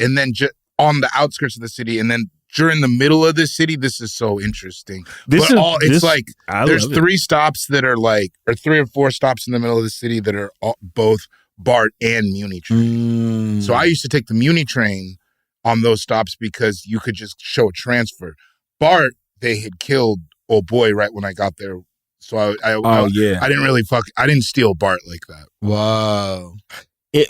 And then on the outskirts of the city, and then during the middle of the city, this is so interesting. There's 3 stops that are like, or 3 or 4 stops in the middle of the city that are both BART and Muni train. So I used to take the Muni train on those stops because you could just show a transfer. BART, they had killed old boy right when I got there. So I didn't steal BART like that. Wow.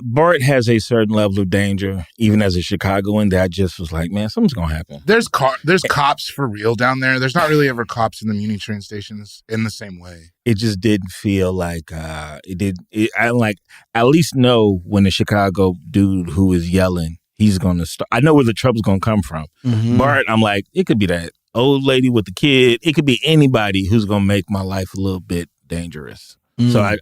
BART has a certain level of danger, even as a Chicagoan, that I just was like, man, something's going to happen. There's cops for real down there. There's not really ever cops in the Muni train stations in the same way. It just didn't feel like I at least know when the Chicago dude who is yelling, he's going to start. I know where the trouble's going to come from. Mm-hmm. BART, I'm like, it could be that old lady with the kid. It could be anybody who's going to make my life a little bit dangerous. So I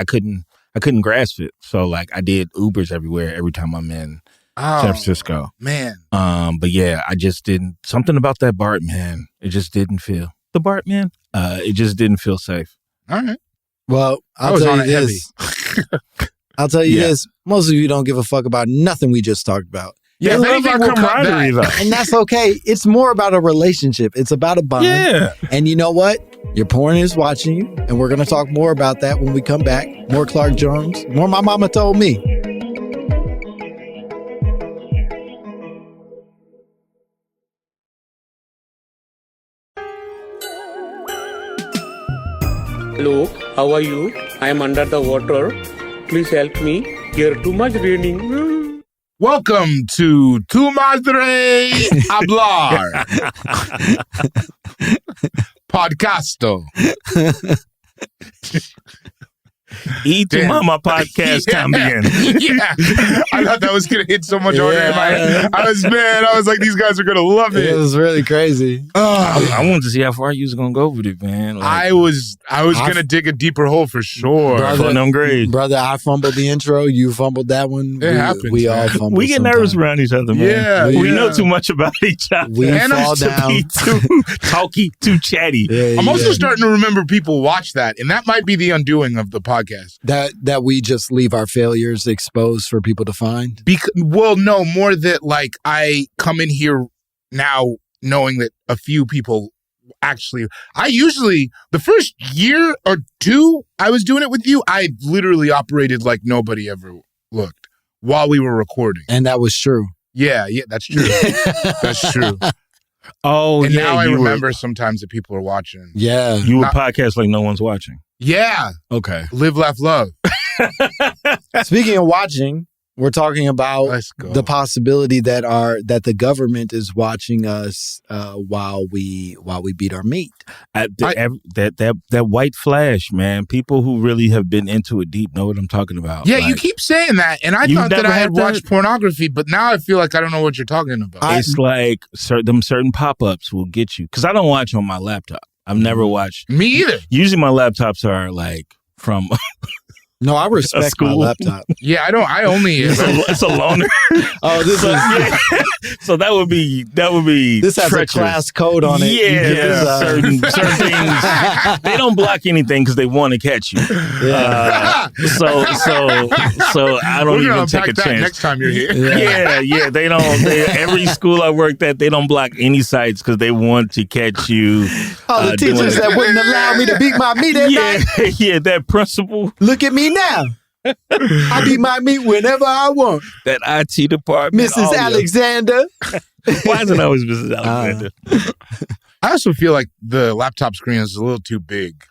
couldn't grasp it. So like I did Ubers everywhere every time I'm in San Francisco. Man. But yeah, I just didn't, something about that BART, man. It just didn't feel, the BART, man. It just didn't feel safe. All right. Well, I'll tell you this. I'll tell you this. Most of you don't give a fuck about nothing we just talked about. Yeah, they love our camaraderie, though. And that's okay. It's more about a relationship. It's about a bond. Yeah. And you know what? Your porn is watching you. And we're going to talk more about that when we come back. More Clark Jones. More My Momma Told Me. Hello, how are you? I am under the water. Please help me. Here too much raining. Welcome to Tu Madre Hablar. Podcasto. Y tu Mama podcast también. Yeah. I thought that was going to hit so much harder in my head. I was like, these guys are going to love it. It was really crazy. I wanted to see how far you was going to go with it, man. Like, I was going to dig a deeper hole for sure. Brother, I fumbled the intro. You fumbled that one. It happens. We all fumbled. We get nervous around each other, man. Yeah. We know too much about each other. We fall down. Be too talky, too chatty. I'm also starting to remember people watch that, and that might be the undoing of the podcast. That we just leave our failures exposed for people to find? Well, no, more that like I come in here now knowing that a few people actually, I usually, the first year or two I was doing it with you, I literally operated like nobody ever looked while we were recording. And that was true. Yeah, that's true. That's true. Oh, and yeah. now I remember sometimes that people are watching. Yeah. You would podcast like no one's watching. Yeah. Okay. Live, laugh, love. Speaking of watching, we're talking about the possibility that the government is watching us while we beat our meat. That white flash, man. People who really have been into it deep know what I'm talking about. Yeah, like, you keep saying that, and I thought that I had watched pornography, but now I feel like I don't know what you're talking about. It's like certain pop-ups will get you, because I don't watch on my laptop. I've never watched. Me either. Usually my laptops are like from No, I respect my laptop. Yeah, I don't. I only. It's a loaner. Oh, this is. Yeah. So that would be. This has treacherous. A class code on it. Yeah, certain things. They don't block anything because they want to catch you. Yeah. So I don't even take a chance. Next time you're here. Yeah. They don't. Every school I worked at, they don't block any sites because they want to catch you. Oh, the teachers that wouldn't allow me to beat my meat at night. Yeah, that principal. Look at me now. I beat my meat whenever I want. That IT department. Mrs. Alexander. Why is it always Mrs. Alexander? I also feel like the laptop screen is a little too big.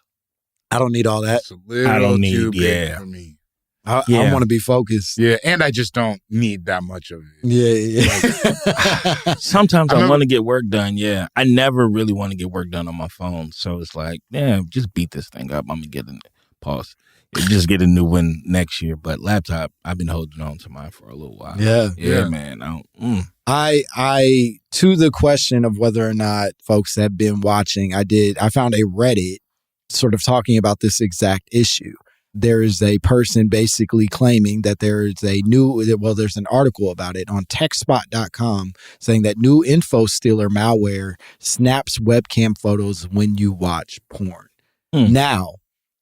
I don't need all that. It's a little too big for me. I want to be focused. Yeah, and I just don't need that much of it. Yeah. Like, sometimes I want to get work done, yeah. I never really want to get work done on my phone. So it's like, just beat this thing up. I'm going to get pause. Just get a new one next year. But laptop, I've been holding on to mine for a little while. Yeah, man. I to the question of whether or not folks have been watching, I found a Reddit sort of talking about this exact issue. There is a person basically claiming that there's an article about it on techspot.com saying that new info stealer malware snaps webcam photos when you watch porn. Now,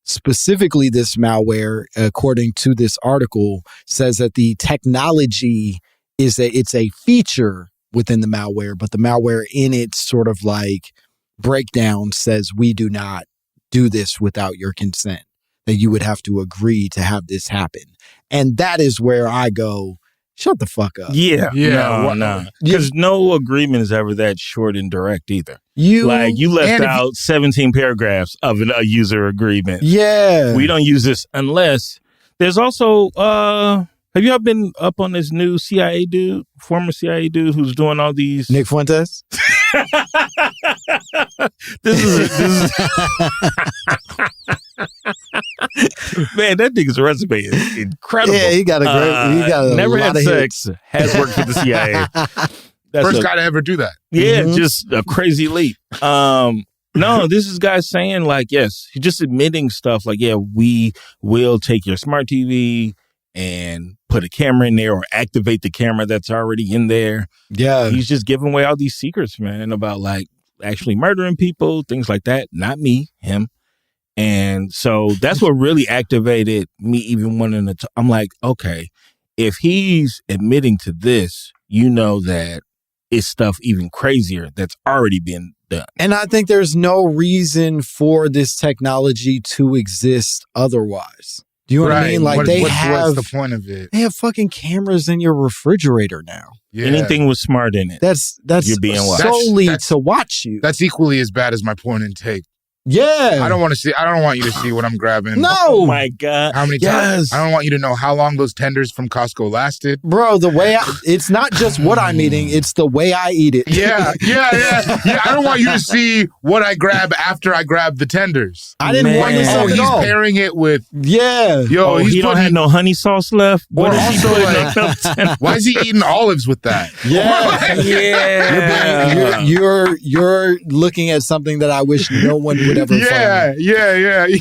specifically this malware, according to this article, says that the technology it's a feature within the malware, but the malware in its sort of like breakdown says we do not do this without your consent, that you would have to agree to have this happen. And that is where I go, shut the fuck up. Yeah. No. Because no agreement is ever that short and direct either. You left out 17 paragraphs of a user agreement. Yeah. We don't use this unless there's also, have you all been up on this new former CIA dude who's doing all these? Nick Fuentes? This is man, that nigga's resume is incredible. Yeah, he got a never lot had of sex, hits. has worked for the CIA. That's First guy to ever do that. Yeah, just a crazy leap. No, this is guys saying like, yes, he's just admitting stuff like, yeah, we will take your smart TV and put a camera in there or activate the camera that's already in there. Yeah. He's just giving away all these secrets, man, about like actually murdering people, things like that. Not me, him. And so that's what really activated me even wanting to I'm like, okay, if he's admitting to this, you know that it's stuff even crazier that's already been done. And I think there's no reason for this technology to exist otherwise. Do you know what I mean? Like what's the point of it? They have fucking cameras in your refrigerator now. Yeah. Anything with smart in it. That's you're being watched. solely to watch you. That's equally as bad as my porn intake Yeah. I don't want you to see what I'm grabbing. No. Oh my God. How many times? I don't want you to know how long those tenders from Costco lasted. Bro, it's not just what I'm eating, it's the way I eat it. Yeah. I don't want you to see what I grab after I grab the tenders. I didn't want this at he's all. pairing it with Yo, he don't have no honey sauce left. What is he putting on? Why is he eating olives with that? You're looking at something that I wish no one would ever find.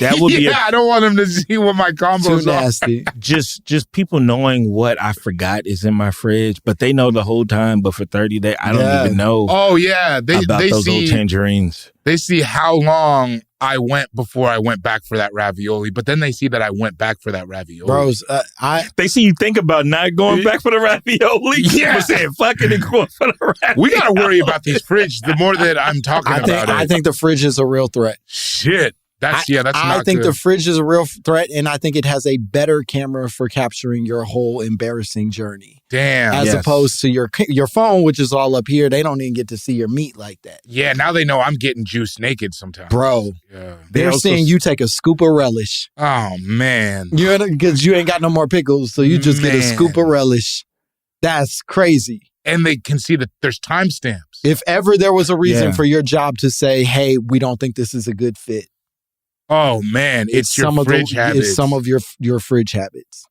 That would be I don't want him to see what my combos too nasty. Just people knowing what I forgot is in my fridge, but they know the whole time. But for 30 days, I don't even know. Oh yeah, about those old tangerines. They see how long I went before I went back for that ravioli, but then they see that I went back for that ravioli. Bros, they see you think about not going back for the ravioli. Yeah, saying fucking and going for the ravioli. We gotta worry about these fridges. The more that I'm talking about it, I think the fridge is a real threat. Shit. That's I think the fridge is a real threat, and I think it has a better camera for capturing your whole embarrassing journey. Damn. As opposed to your phone, which is all up here. They don't even get to see your meat like that. Yeah, now they know I'm getting juice naked sometimes. Bro, they're seeing you take a scoop of relish. Oh, man. Because you ain't got no more pickles, so you just get a scoop of relish. That's crazy. And they can see that there's timestamps. If ever there was a reason for your job to say, hey, we don't think this is a good fit. Oh man, it's your fridge habits. It's some of your fridge habits.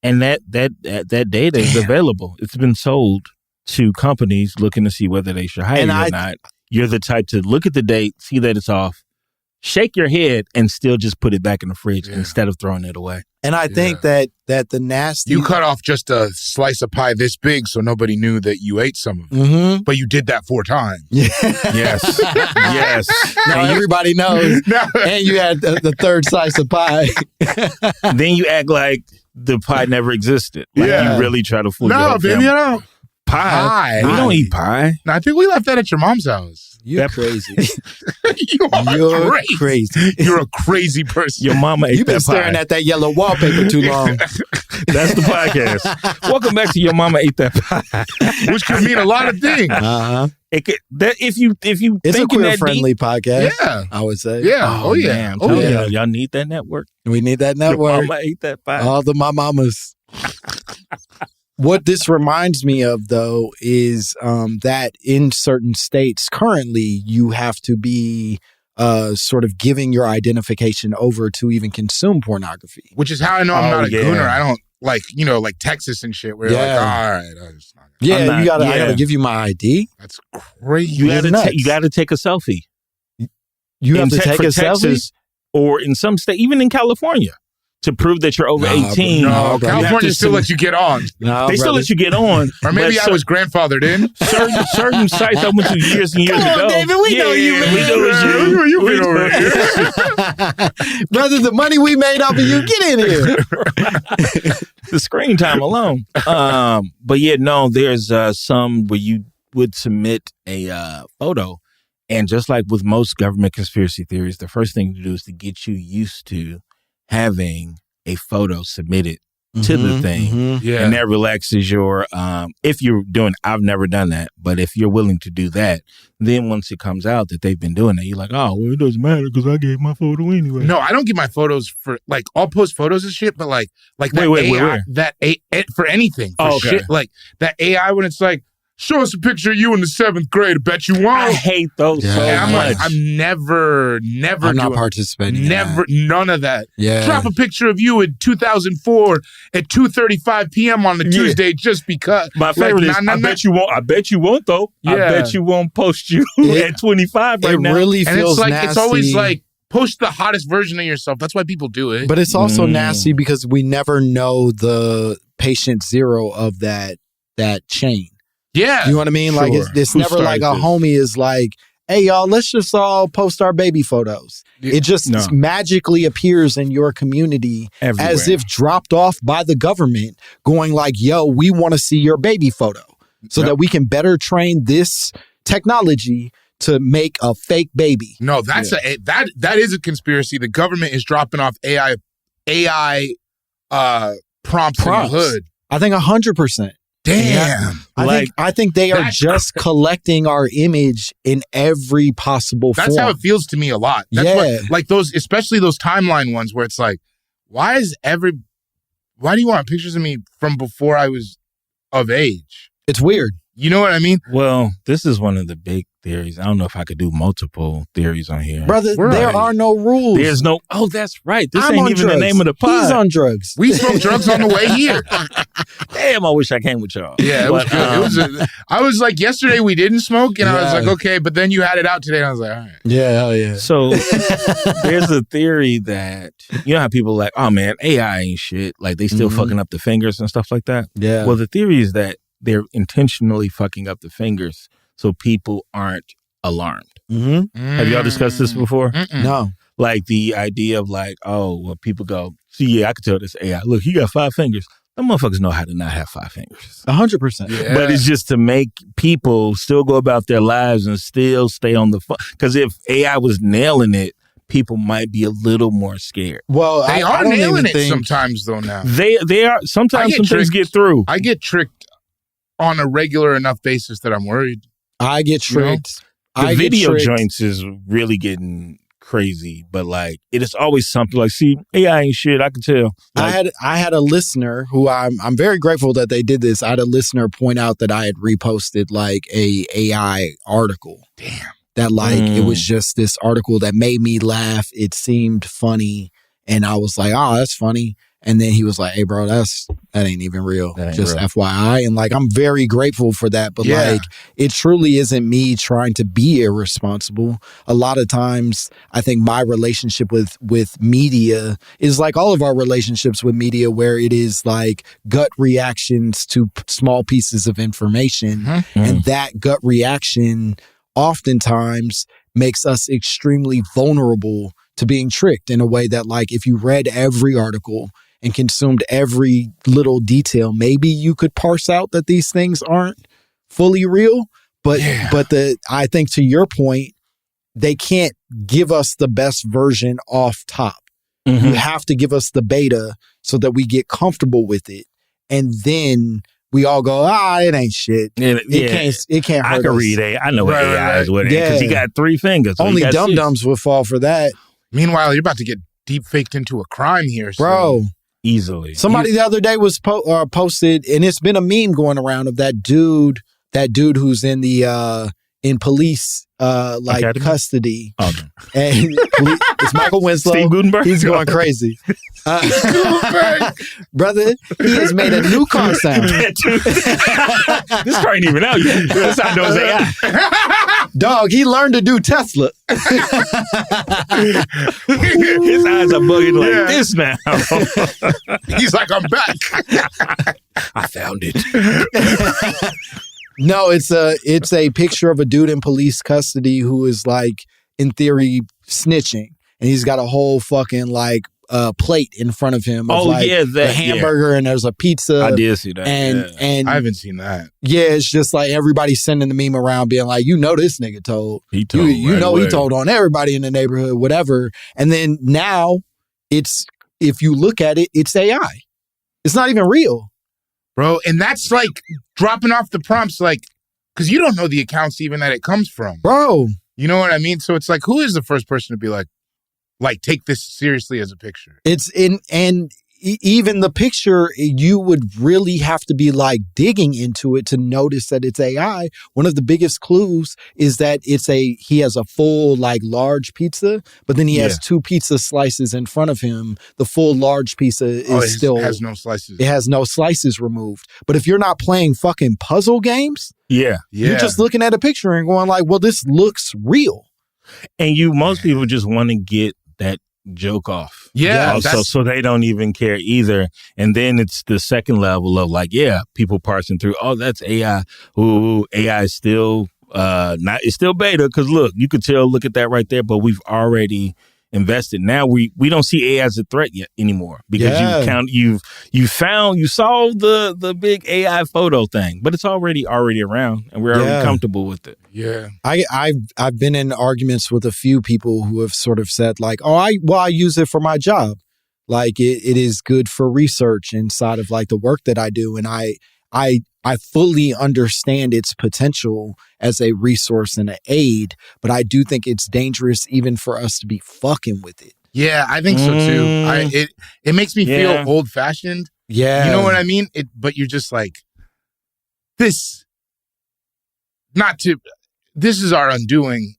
And that data is available. It's been sold to companies looking to see whether they should hire you or not. You're the type to look at the date, see that it's off, shake your head, and still just put it back in the fridge instead of throwing it away. And I think that the nasty... You cut off just a slice of pie this big so nobody knew that you ate some of it. Mm-hmm. But you did that 4 times. Yes. Now everybody knows. And you had the third slice of pie. Then you act like the pie never existed. Like you really try to fool your whole baby, family. I don't. Pie? We don't eat pie. No, I think we left that at your mom's house. You're crazy. You're crazy. You're a crazy person. Your mama ate that pie. You've been staring at that yellow wallpaper too long. That's the podcast. Welcome back to Your Mama Ate That Pie. Which could mean a lot of things. Uh-huh. It could, if you it's a queer-friendly podcast. Yeah. I would say. Yeah. Oh yeah. Man, I'm telling you, y'all need that network. We need that network. Your mama ate that pie. All the my mamas. What this reminds me of, though, is that in certain states currently, you have to be sort of giving your identification over to even consume pornography. Which is how I know I'm not a gooner. I don't like Texas and shit where you're like, all right. I gotta give you my ID. That's crazy. You gotta take a selfie. You have to take a selfie? Or in some state, even in California, to prove that you're over 18. No, California still lets you get on. They still let you get on. Or maybe I was grandfathered in. Certain sites I went to years and years ago. David, we know you, man. We know it's you. You've been over here. Brother, the money we made off of you, get in here. The screen time alone. But yeah, no, there's some where you would submit a photo. And just like with most government conspiracy theories, the first thing to do is to get you used to having a photo submitted to the thing. Mm-hmm. Yeah. And that relaxes your, if you're doing, I've never done that, but if you're willing to do that, then once it comes out that they've been doing that, you're like, oh, well, it doesn't matter because I gave my photo anyway. No, I don't give my photos for, like, I'll post photos of shit, but like that AI, for anything, for shit, like that AI when it's like, show us a picture of you in the 7th grade. I bet you won't. I hate those so I'm much. like, I'm never I'm not participating. Never, none of that. Yeah. Drop a picture of you in 2004 at 2:35 p.m. on the Tuesday just because. My favorite is, I bet you won't. I bet you won't, though. I bet you won't post you at 25 right now. It really and feels it's like, nasty. it's always like, post the hottest version of yourself. That's why people do it. But it's also nasty because we never know the patient zero of that chain. Yeah. You know what I mean? Sure. Like, it's never like a homie is like, hey, y'all, let's just all post our baby photos. It just magically appears in your community everywhere, as if dropped off by the government, going like, yo, we want to see your baby photo so that we can better train this technology to make a fake baby. No, that's that is a conspiracy. The government is dropping off AI prompts in the hood. I think 100%. Damn. I think they are just collecting our image in every possible form. That's how it feels to me a lot. That's what, like those, especially those timeline ones where it's like, why do you want pictures of me from before I was of age? It's weird. You know what I mean? Well, this is one of the big theories. I don't know if I could do multiple theories on here. Brother, there are no rules. There's no, that's right. This ain't even the name of the pod. He's on drugs. We smoked drugs on the way here. Damn, I wish I came with y'all. Yeah, it was good. I was like, yesterday we didn't smoke, and I was like, okay, but then you had it out today, and I was like, all right. Yeah, hell yeah. So there's a theory that, you know how people are like, oh man, AI ain't shit. Like they still fucking up the fingers and stuff like that. Yeah. Well, the theory is that they're intentionally fucking up the fingers so people aren't alarmed. Have y'all discussed this before? No. Like the idea of like, oh, well, people go, see, yeah, I can tell this AI. Look, he got 5 fingers. Them motherfuckers know how to not have 5 fingers. 100%. Yeah. But it's just to make people still go about their lives and still stay on the phone. Because if AI was nailing it, people might be a little more scared. Well, they are nailing it sometimes, though, now. They are. Sometimes some things get through. I get tricked on a regular enough basis that I'm worried. I get tricked. The video joints is really getting crazy, but like it is always something like, see, AI ain't shit. I can tell. Like, I had a listener who I'm very grateful that they did this. I had a listener point out that I had reposted like a AI article. Damn. That like it was just this article that made me laugh. It seemed funny, and I was like, "Oh, that's funny." And then he was like, "Hey, bro, that ain't even real. Just real. FYI." And like, I'm very grateful for that. But like, it truly isn't me trying to be irresponsible. A lot of times, I think my relationship with media is like all of our relationships with media, where it is like gut reactions to small pieces of information, and that gut reaction oftentimes makes us extremely vulnerable to being tricked in a way that, like, if you read every article and consumed every little detail, maybe you could parse out that these things aren't fully real. But I think to your point, they can't give us the best version off top. You have to give us the beta so that we get comfortable with it. And then we all go, it ain't shit. It can't hurt us. I can read AI. I know what AI is with it because he got 3 fingers. So only dum-dums would fall for that. Meanwhile, you're about to get deep faked into a crime here. Bro. Easily. Somebody the other day was posted, and it's been a meme going around of that dude who's in the in police Academy? Custody. Oh, no. And it's Michael Winslow. Steve Gutenberg? He's going crazy. Brother, he has made a new car sound. This car ain't even out yet. That's how I know it's AI. Dog, he learned to do Tesla. His eyes are bugging like this now. He's like, I'm back. I found it. No, it's a picture of a dude in police custody who is like, in theory, snitching. And he's got a whole fucking like plate in front of him of a hamburger and there's a pizza. I did see that. And I haven't seen that. Yeah, it's just like everybody sending the meme around being like, you know this nigga told. He told. You know he told on everybody in the neighborhood, whatever. And then now it's, if you look at it, it's AI. It's not even real. Bro, and that's like dropping off the prompts, like, because you don't know the accounts even that it comes from. Bro. You know what I mean? So it's like, who is the first person to be like, take this seriously as a picture? It's in, and even the picture, you would really have to be like digging into it to notice that it's AI. One of the biggest clues is that he has a full like large pizza, but then he has 2 pizza slices in front of him. The full large pizza is has no slices. It has no slices removed. But if you're not playing fucking puzzle games, you're just looking at a picture and going like, well, this looks real. And most people just want to get that joke off. So they don't even care either. And then it's the second level of like, people parsing through, that's AI. Ooh, AI is still it's still beta, because you could tell, look at that right there, but we've already invested. Now we don't see AI as a threat yet anymore, because you saw the big AI photo thing, but it's already around and we're already comfortable with it. Yeah. I've been in arguments with a few people who have sort of said like, I use it for my job. Like it is good for research inside of like the work that I do. And I I fully understand its potential as a resource and an aid, but I do think it's dangerous even for us to be fucking with it. Yeah, I think so too. It makes me feel old fashioned. Yeah. You know what I mean? But you're just like, this is our undoing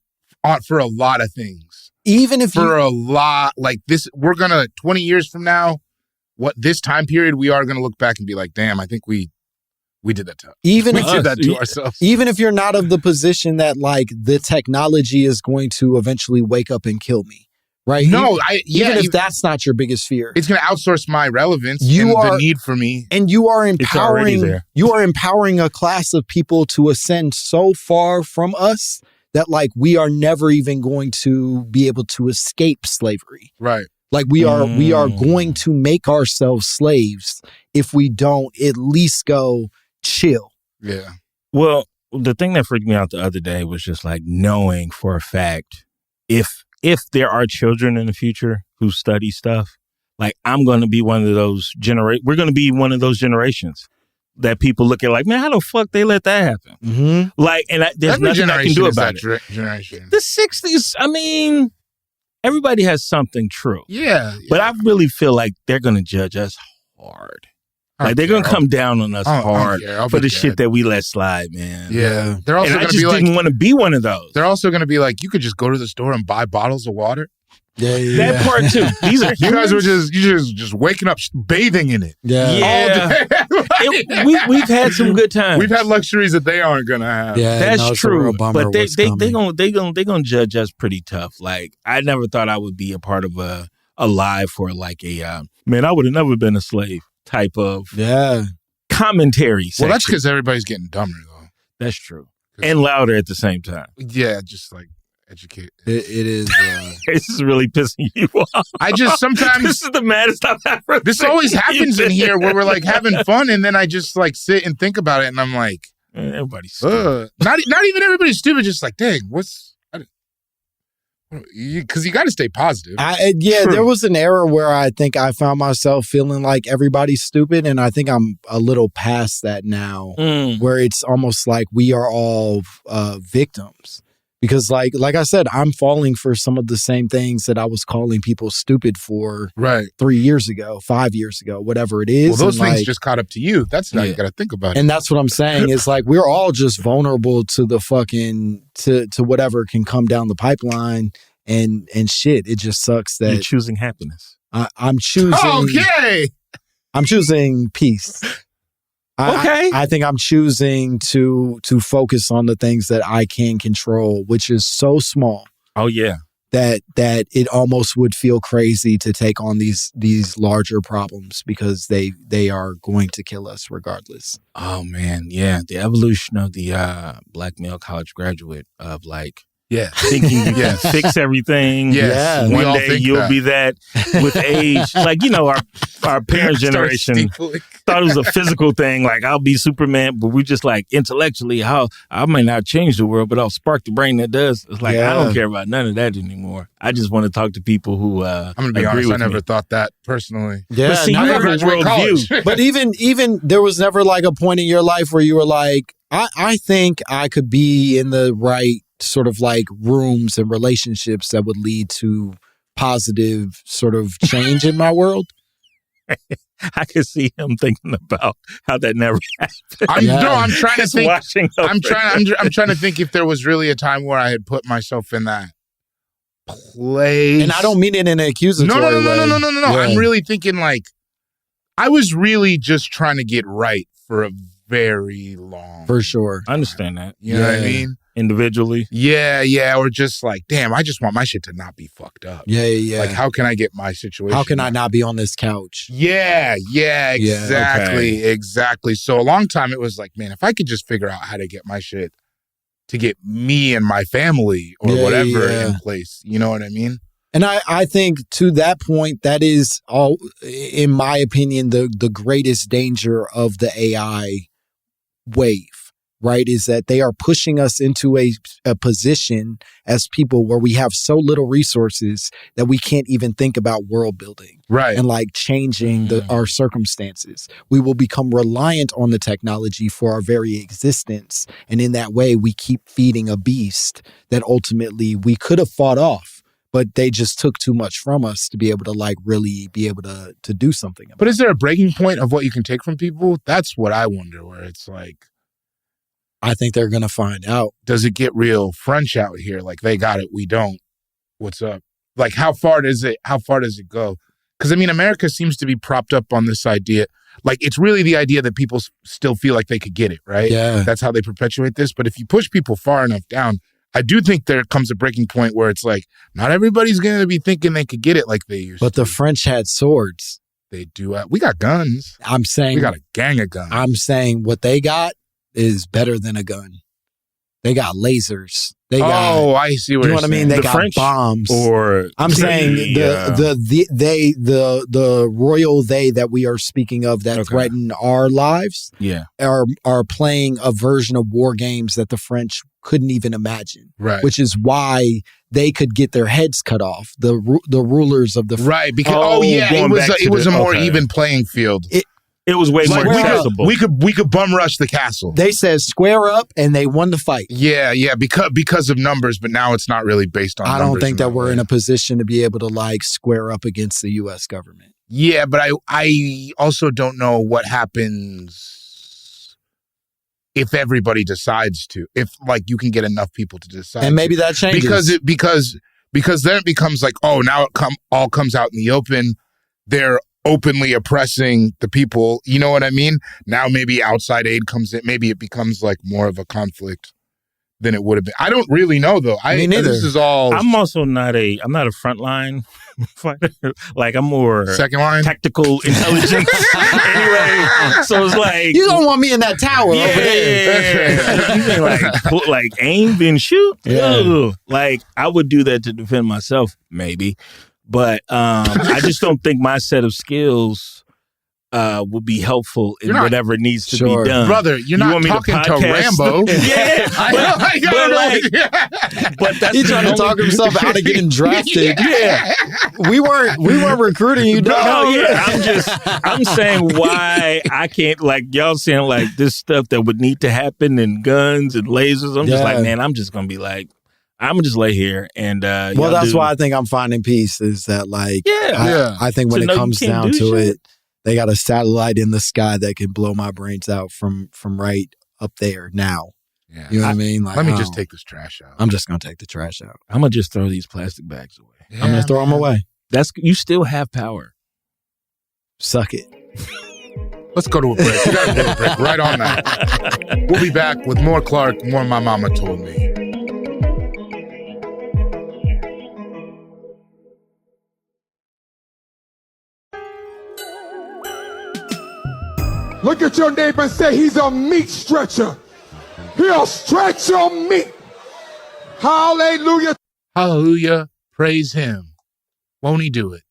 for a lot of things. Even if a lot like this, 20 years from now, this time period, we are gonna look back and be like, damn, I think we did that to ourselves. Even if you're not of the position that like the technology is going to eventually wake up and kill me, right? No, even if that's not your biggest fear, it's going to outsource my relevance and the need for me. And you are empowering a class of people to ascend so far from us that like we are never even going to be able to escape slavery. Right. Like we are going to make ourselves slaves if we don't at least go chill. Yeah. Well, the thing that freaked me out the other day was just like knowing for a fact if there are children in the future who study stuff, like I'm going to be one of those we're going to be one of those generations that people look at like, man, how the fuck they let that happen? Mm-hmm. Like, and there's nothing I can do about it. Generation. The 60s, I mean, everybody has something true. Yeah. But I really feel like they're going to judge us hard. Like they're going to come down on us hard for the shit that we let slide, man. Yeah. They're also going to be like, didn't want to be one of those. They're also going to be like, you could just go to the store and buy bottles of water. Yeah. That part too. These are you guys were just waking up bathing in it. Yeah. All day. We've had some good times. We've had luxuries that they aren't going to have. Yeah, that's true. But they gonna judge us pretty tough. Like I never thought I would be a part of a live for like a man. I would have never been a slave type of commentary section. Well, that's because everybody's getting dumber though. That's true. And louder at the same time. Yeah, just like educate. It is. This is really pissing you off. I just sometimes this is the maddest I've ever. This always happens in here where we're like having fun, and then I just like sit and think about it, and I'm like, everybody's stupid. Not even everybody's stupid. Just like, dang, because you got to stay positive. There was an era where I think I found myself feeling like everybody's stupid, and I think I'm a little past that now, where it's almost like we are all victims. Because like I said, I'm falling for some of the same things that I was calling people stupid for 3 years ago, 5 years ago, whatever it is. Well, those things just caught up to you. That's how you got to think about it. And that's what I'm saying. It's like we're all just vulnerable to the fucking to whatever can come down the pipeline and shit. It just sucks that you're choosing happiness. I'm choosing. Okay. I'm choosing peace. Okay. I think I'm choosing to focus on the things that I can control, which is so small. Oh yeah. That it almost would feel crazy to take on these larger problems because they are going to kill us regardless. Oh man, yeah. The evolution of the black male college graduate of like thinking you can fix everything. Yes. One day you'll be that with age. Like, you know, our parents' generation thought it was a physical thing. Like, I'll be Superman, but we're just like intellectually, I might not change the world, but I'll spark the brain that does. It's like, I don't care about none of that anymore. I just want to talk to people who I'm going to be honest, I never thought that personally. Yeah, but see, you have a worldview. But even there was never like a point in your life where you were like, I think I could be in the right sort of like rooms and relationships that would lead to positive sort of change in my world. I could see him thinking about how that never happened. I'm trying to think. I'm trying to think if there was really a time where I had put myself in that place. And I don't mean it in an accusatory way. No. Yeah. I'm really thinking like I was really just trying to get right for a very long. For sure, I understand that. You know what I mean? Individually. Yeah. Or just like, damn, I just want my shit to not be fucked up. Yeah. Like, how can I get my situation? How can I not be on this couch? Yeah, exactly. So a long time it was like, man, if I could just figure out how to get my shit to get me and my family or whatever in place. You know what I mean? And I think to that point, that is all, in my opinion, the greatest danger of the AI wave. right, is that they are pushing us into a position as people where we have so little resources that we can't even think about world building. Right. And like changing our circumstances. We will become reliant on the technology for our very existence. And in that way, we keep feeding a beast that ultimately we could have fought off, but they just took too much from us to be able to like really be able to do something about. But is there a breaking point of what you can take from people? That's what I wonder, where it's like, I think they're going to find out. Does it get real French out here? Like, they got it, we don't. What's up? Like, how far does it go? Because, I mean, America seems to be propped up on this idea. Like, it's really the idea that people still feel like they could get it, right? Yeah. That's how they perpetuate this. But if you push people far enough down, I do think there comes a breaking point where it's like, not everybody's going to be thinking they could get it like they used to. But the French had swords. They do. We got guns. I'm saying. We got a gang of guns. I'm saying what they got is better than a gun. They got lasers. They got. I see what you know what I mean. They got French bombs. Or I'm saying the royal they that we are speaking of that threaten our lives. Are playing a version of war games that the French couldn't even imagine. Right. Which is why they could get their heads cut off. The rulers of the right because it was a more even playing field. It was way more accessible. We could bum rush the castle. They said square up, and they won the fight. Yeah, because of numbers, but now it's not really based on. I don't think that we're in a position to be able to like square up against the U.S. government. Yeah, but I also don't know what happens if everybody decides to. If like you can get enough people to decide, and maybe that changes because then it becomes like, oh, now it all comes out in the open. They're openly oppressing the people, you know what I mean? Now maybe outside aid comes in. Maybe it becomes like more of a conflict than it would have been. I don't really know though. Me neither. This is all. I'm also not a frontline fighter. Like I'm more second line tactical intelligence. Anyway, so it's like you don't want me in that tower over there. You mean like aim and shoot? Yeah. Ugh. Like I would do that to defend myself, maybe. But I just don't think my set of skills would be helpful in whatever needs to be done. Brother, you're not talking to Rambo. Yeah. But that's he's trying to talk himself out of getting drafted. Yeah. We weren't recruiting you, dog. No, yeah. I'm saying why I can't, like, y'all saying, like, this stuff that would need to happen and guns and lasers. I'm just like, man, I'm just going to be like, I'm gonna just lay here and well, that's why I think I'm finding peace is that like I think when it comes down to it, they got a satellite in the sky that can blow my brains out from right up there now. Yeah. You know what I mean? Like, let me just take this trash out. I'm just gonna take the trash out. I'm gonna just throw these plastic bags away. Yeah, I'm gonna throw them away. You still have power. Suck it. Let's go to a break. We gotta go to a break. Right on that. We'll be back with more Clark, more My Momma Told Me. Look at your neighbor and say he's a meat stretcher. He'll stretch your meat. Hallelujah. Hallelujah. Praise him. Won't he do it?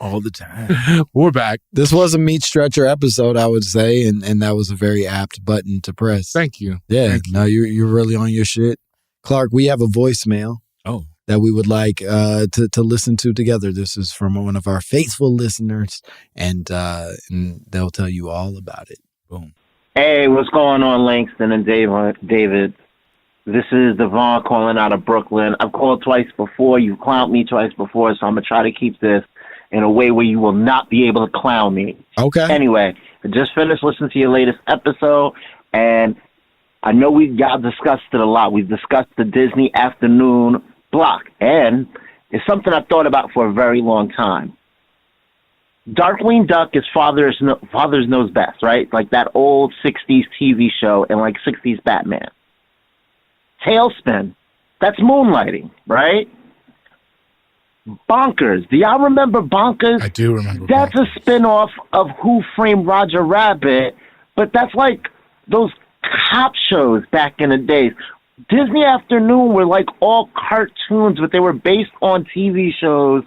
All the time. We're back. This was a meat stretcher episode, I would say, and that was a very apt button to press. Thank you. Yeah. Thank you. No, you're really on your shit. Clark, we have a voicemail. Oh. That we would like to listen to together. This is from one of our faithful listeners, and they'll tell you all about it. Boom. Hey, what's going on, Langston and David? This is Devon calling out of Brooklyn. I've called twice before. You've clowned me twice before, so I'm going to try to keep this in a way where you will not be able to clown me. Okay. Anyway, I just finished listening to your latest episode, and I know y'all discussed it a lot. We've discussed the Disney afternoon block, and it's something I've thought about for a very long time. Darkwing Duck is Father's Knows Best, right? Like that old 60s TV show and like 60s Batman. Tailspin, that's Moonlighting, right? Bonkers. Do y'all remember Bonkers? I do remember That's Bonkers. a spinoff of Who Framed Roger Rabbit, but that's like those cop shows back in the days. Disney Afternoon were like all cartoons, but they were based on TV shows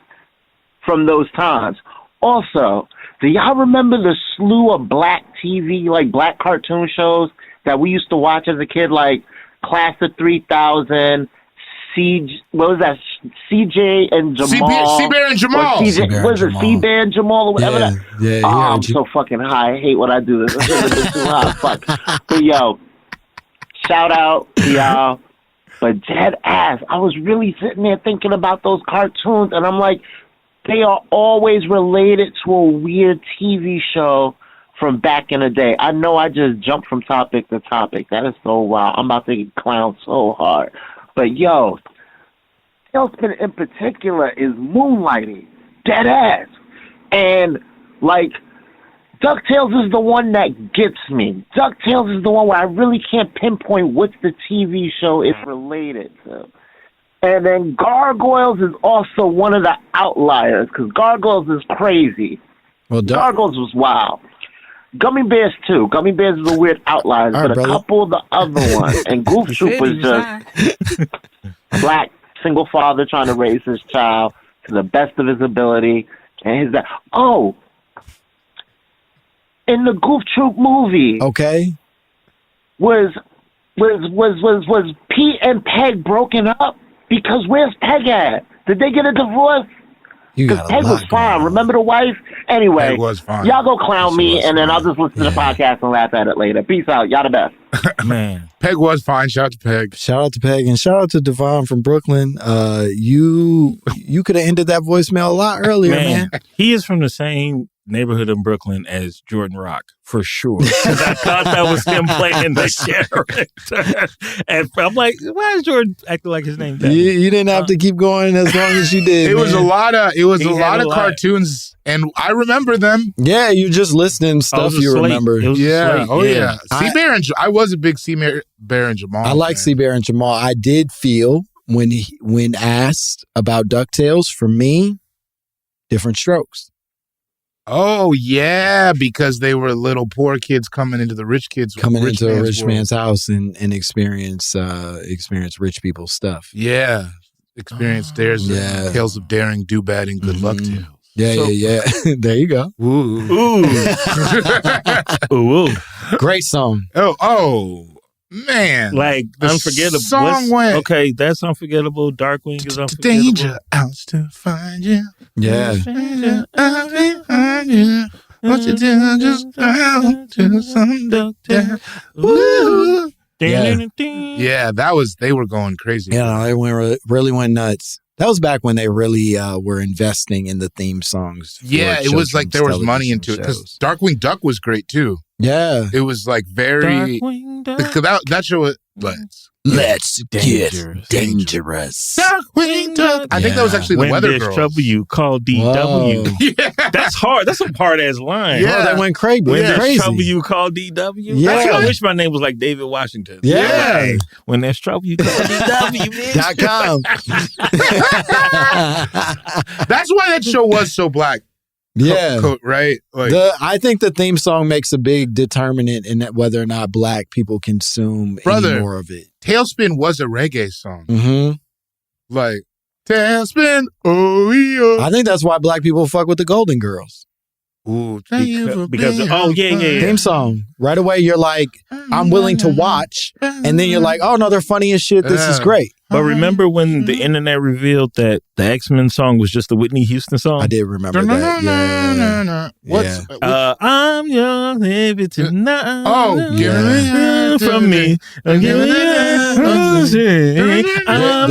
from those times. Also, do y'all remember the slew of black TV, like black cartoon shows that we used to watch as a kid, like Class of 3000, what was that? CJ and Jamal. C-Bear and Jamal. What is it? C-Bear and Jamal or whatever that? Yeah, I'm so fucking high. I hate when I do this. I should have been too high. Fuck. But yo, shout out to y'all. But dead ass, I was really sitting there thinking about those cartoons, and I'm like, they are always related to a weird TV show from back in the day. I know I just jumped from topic to topic. That is so wild. I'm about to get clowned so hard. But yo, Tailspin in particular is moonlighting, dead ass. And like, DuckTales is the one that gets me. DuckTales is the one where I really can't pinpoint what the TV show is related to. And then Gargoyles is also one of the outliers, because Gargoyles is crazy. Well, Gargoyles was wild. Gummy Bears too. Gummy Bears is a weird outlier, but a couple of the other ones. And Goof Troop was just black single father trying to raise his child to the best of his ability, and his dad. Oh, in the Goof Troop movie, okay, was Pete and Peg broken up? Because where's Peg at? Did they get a divorce? Because Peg was fine. Remember the wife? Anyway, Peg was fine. Y'all go clown me, and then I'll just listen to the podcast and laugh at it later. Peace out. Y'all the best. Man, Peg was fine. Shout out to Peg. Shout out to Peg, and shout out to Devon from Brooklyn. You could have ended that voicemail a lot earlier, man. He is from the same neighborhood in Brooklyn as Jordan Rock, for sure. Because I thought that was him playing the character. And I'm like, why is Jordan acting like his name? You didn't have to keep going as long as you did. It was a lot of cartoons, and I remember them. Yeah, you just listening stuff you remember. Yeah, yeah. C-Bear and I was a big C-Bear and Jamal. I like C-Bear and Jamal. I did feel when asked about DuckTales, for me, different strokes. Oh yeah, because they were little poor kids coming into the rich kids, into a rich man's house and experience rich people's stuff. Yeah, experience theirs. Yeah, tales of daring, do bad, and good luck tales. Yeah. There you go. Ooh. Ooh. Great song. Oh. Man, like unforgettable. Okay, that's unforgettable. Darkwing is unforgettable. Danger out to find you. Yeah. Danger out to find you. What you do just out to some doctor. Woo. Yeah, they were going crazy. Yeah, they really went nuts. That was back when they really were investing in the theme songs. Yeah, it was like there was money into it, because Darkwing Duck was great too. Yeah, it was like very. That show was Let's get dangerous. Darkwing Duck. I think that was actually the Weather Girls. When there's trouble, you call DW. Yeah. That's hard. That's a hard ass line. Yeah, that went crazy. When there's trouble, you call DW. Yeah, I wish my name was like David Washington. Yeah. Like, when there's trouble, you call DW. .com. That's why that show was so black. Yeah, right. Like, I think the theme song makes a big determinant in that whether or not black people consume any more of it. Tailspin was a reggae song. Mm-hmm. Like Tailspin, oh yeah. I think that's why black people fuck with the Golden Girls. Ooh, because theme song. Right away, you're like, I'm willing to watch, and then you're like, oh no, they're funny as shit. This is great. But remember when the internet revealed that the X-Men song was just a Whitney Houston song? I did remember that. Yeah. What's I'm young, baby tonight. Oh, from me. I'm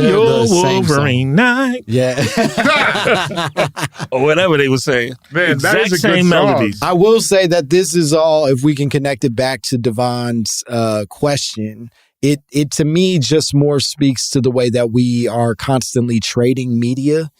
your Wolverine night. Yeah. Or whatever they would say. Man, exact that is a same good melodies. I will say that this is all, if we can connect it back to Devon's question, it to me just more speaks to the way that we are constantly trading media.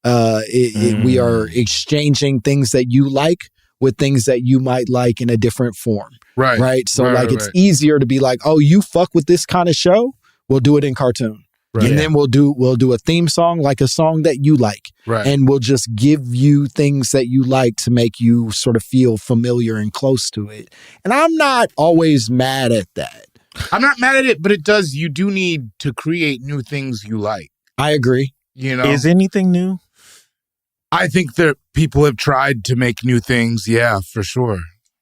We are exchanging things that you like with things that you might like in a different form. Right. So it's easier to be like, oh, you fuck with this kind of show? We'll do it in cartoon. Right. And then we'll do a theme song, like a song that you like. Right. And we'll just give you things that you like to make you sort of feel familiar and close to it. And I'm not always mad at that. I'm not mad at it, but you do need to create new things you like. I agree. You know, is anything new? I think that people have tried to make new things. Yeah, for sure.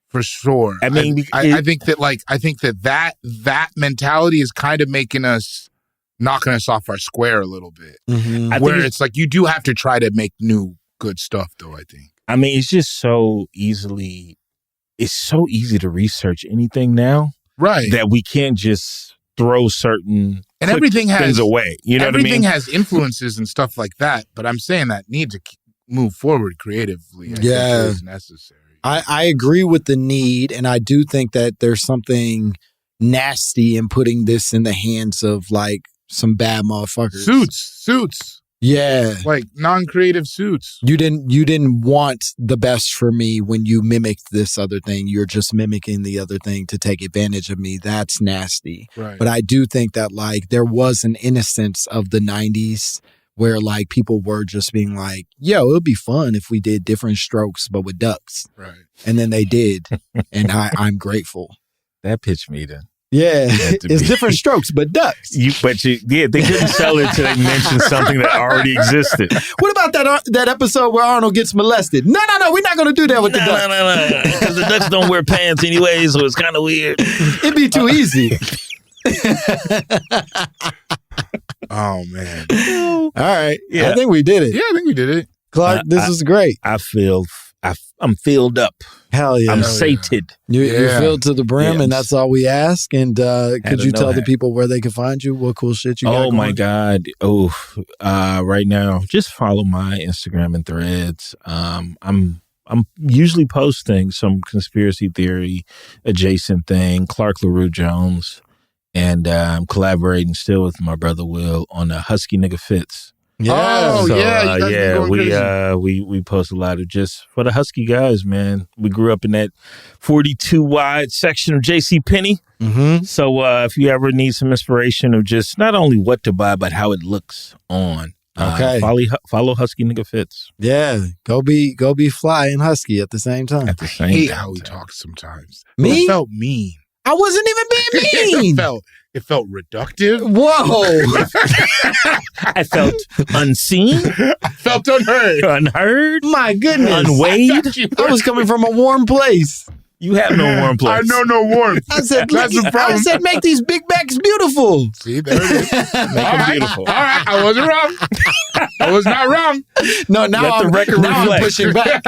For sure. I mean, I think that mentality is kind of knocking us off our square a little bit. Mm-hmm. Where it's like you do have to try to make new good stuff, though. I think. I mean, it's just it's so easy to research anything now, right? That we can't just throw certain and everything things away. You know what I mean? Everything has influences and stuff like that. But I'm saying that need to move forward creatively. I think is necessary. I agree with the need, and I do think that there's something nasty in putting this in the hands of like some bad motherfuckers. Suits. Yeah. Like non-creative suits. You didn't want the best for me when you mimicked this other thing. You're just mimicking the other thing to take advantage of me. That's nasty. Right. But I do think that like there was an innocence of the 90s where like people were just being like, yo, it would be fun if we did different strokes but with ducks. Right. And then they did. And I'm grateful. That pitch me to. Yeah, it's different strokes, but ducks. They couldn't sell it until they mentioned something that already existed. What about that episode where Arnold gets molested? No, we're not going to do that with the ducks. No, because the ducks don't wear pants anyway, so it's kind of weird. It'd be too easy. Oh, man. All right. Yeah. I think we did it. Yeah, I think we did it. Clark, this was great. I'm filled up. Hell yeah. I'm sated. You're filled to the brim, and that's all we ask. And could you tell the that. people where they can find you? What cool shit you got Oh, my God. Right now, just follow my Instagram and Threads. I'm usually posting some conspiracy theory adjacent thing, Clark LaRue Jones. And I'm collaborating still with my brother Will on a Husky Nigga Fits. Yeah. We post a lot of just for the Husky guys, man. We grew up in that 42 wide section of JCPenney. Mm-hmm. So if you ever need some inspiration of just not only what to buy, but how it looks on. Okay. Follow Husky Nigga Fits. Yeah. Go be fly and husky at the same time. At the same I hate time. how he talks sometimes. Me? It felt mean. I wasn't even being mean. It felt reductive. Whoa. I felt unseen. I felt unheard. Unheard. My goodness. Unweighed. I was coming from a warm place. You have no warm place. I know no warmth. I said, That's the problem. I said, make these big backs beautiful. See, there it is. Make them beautiful. All right, I wasn't wrong. I was not wrong. No, now I'm pushing back.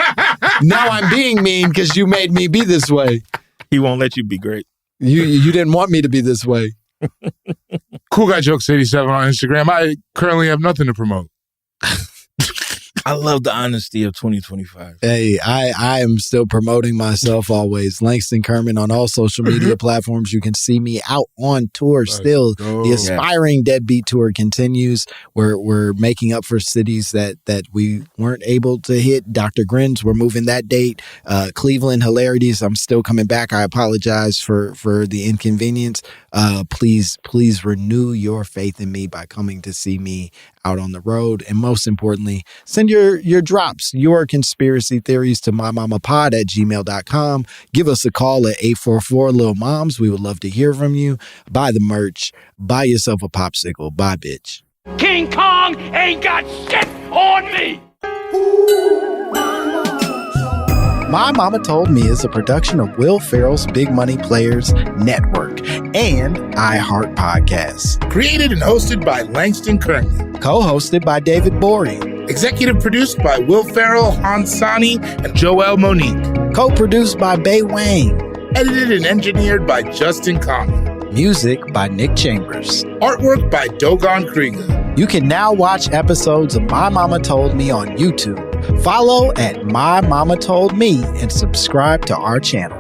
Now I'm being mean because you made me be this way. He won't let you be great. You didn't want me to be this way. Cool Guy Jokes 87 on Instagram. I currently have nothing to promote. I love the honesty of 2025. Hey, I am still promoting myself always. Langston Kerman on all social media platforms. You can see me out on tour still. The Aspiring Deadbeat Tour continues. We're making up for cities that we weren't able to hit. Dr. Grins, we're moving that date. Cleveland Hilarities, I'm still coming back. I apologize for the inconvenience. Please renew your faith in me by coming to see me out on the road. And most importantly, send your drops, your conspiracy theories to mymommapod@gmail.com. Give us a call at 844-LIL-MOMS. We would love to hear from you. Buy the merch. Buy yourself a popsicle. Bye, bitch. King Kong ain't got shit on me! My Momma Told Me is a production of Will Ferrell's Big Money Players Network and iHeart Podcasts. Created and hosted by Langston Kerman. Co-hosted by David Boring. Executive produced by Will Ferrell, Hansani, and Joelle Monique. Co-produced by Bay Wang. Edited and engineered by Justin Conley. Music by Nick Chambers. Artwork by Dogon Krieger. You can now watch episodes of My Momma Told Me on YouTube. Follow at My Momma Told Me and subscribe to our channel.